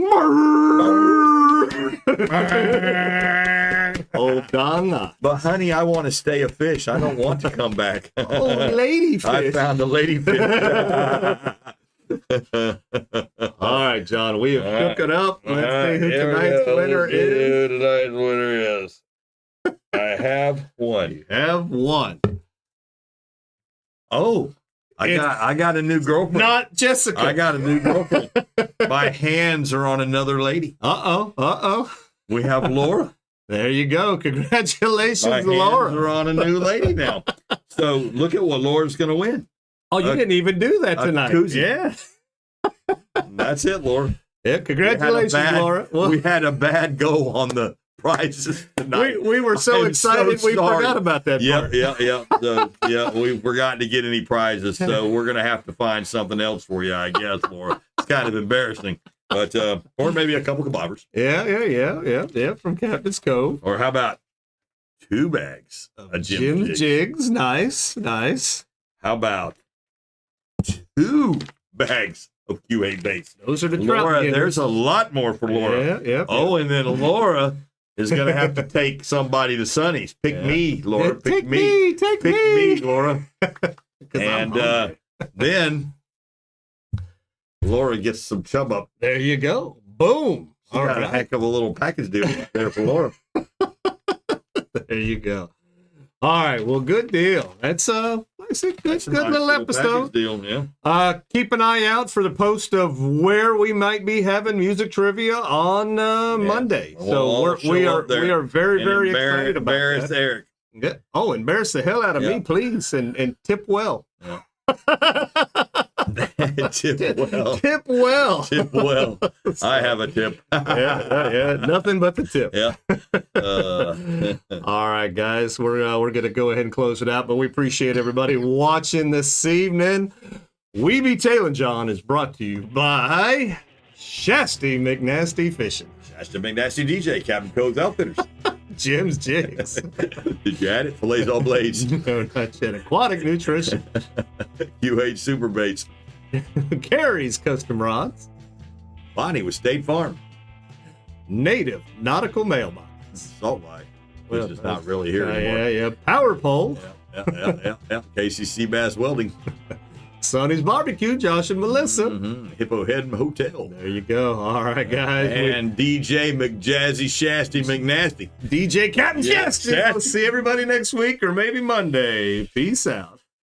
C: Oh, Donna.
D: But honey, I want to stay a fish. I don't want to come back.
C: Oh, ladyfish.
D: I found a ladyfish.
C: All right, John, we have shook it up. Let's see who
D: Here we
C: tonight's
D: go.
C: winner
D: Let's see
C: is.
D: who tonight's winner is. I have one.
C: You have one.
D: Oh, I got a new girlfriend.
C: Not Jessica.
D: I got a new girlfriend. My hands are on another lady.
C: Uh-oh.
D: We have Laura.
C: There you go. Congratulations,
D: My hands
C: Laura.
D: are on a new lady now. So look at what Laura's going to win.
C: Oh, you didn't even do that tonight.
D: koozie.
C: Yeah.
D: That's it, Laura.
C: Yeah, congratulations, Laura. Well,
D: we had a bad go on the prizes tonight.
C: we were so
D: I'm
C: excited
D: so
C: we
D: sorry.
C: forgot about that part.
D: Yeah. So, we forgot to get any prizes, so we're going to have to find something else for you, I guess, Laura. It's kind of embarrassing, but or maybe a couple of bobbers.
C: Yeah, from Captain's Cove.
D: Or how about 2 bags of
C: Jim
D: Jigs?
C: Jigs. Nice.
D: How about 2 bags of Q8 baits?
C: Those are the trout
D: Laura,
C: getters.
D: there's a lot more for Laura.
C: Yeah.
D: Oh, and then Laura is going to have to take somebody to Sonny's. Pick me, Laura. Pick me.
C: Take
D: Pick
C: me.
D: me, Laura. And then Laura gets some chub up.
C: There you go. Boom.
D: She got a heck of a little package deal there for Laura.
C: There you go. All right. Well, good deal. That's it's a good
D: That's a nice
C: little episode.
D: package deal, yeah.
C: Keep an eye out for the post of where we might be having music trivia on Monday.
D: We'll
C: So
D: all show
C: we
D: up there
C: are very
D: and
C: excited about
D: embarrass
C: that.
D: Eric.
C: Yeah. Oh, embarrass the hell out of me, please, and tip well.
D: Yeah. Tip well.
C: Tip well.
D: Tip well. I have a tip.
C: yeah. Nothing but the tip.
D: Yeah.
C: All right, guys, we're gonna go ahead and close it out, but we appreciate everybody watching this evening. We Be Tailin' John is brought to you by Shasty McNasty Fishing,
D: Shasta McNasty DJ, Captain Cove's Outfitters.
C: Jim's Jigs,
D: Did you add it? Filletzall Blades.
C: no, not yet. Aquatic Nutrition,
D: UH Super Baits.
C: Karrie's Custom Rods,
D: Bonnie with State Farm.
C: Native Nautical Mailboxes.
D: Salt Light, which is not really here anymore.
C: Yeah. Power Pole,
D: Yeah. KCC Bass Welding.
C: Sonny's Barbecue, Josh and Melissa.
D: Hippo Head Hotel.
C: There you go. All right, guys.
D: And DJ McJazzy Shasty McNasty.
C: DJ Captain
D: Yeah,
C: Shasty.
D: Shasty.
C: We'll see everybody next week or maybe Monday. Peace out.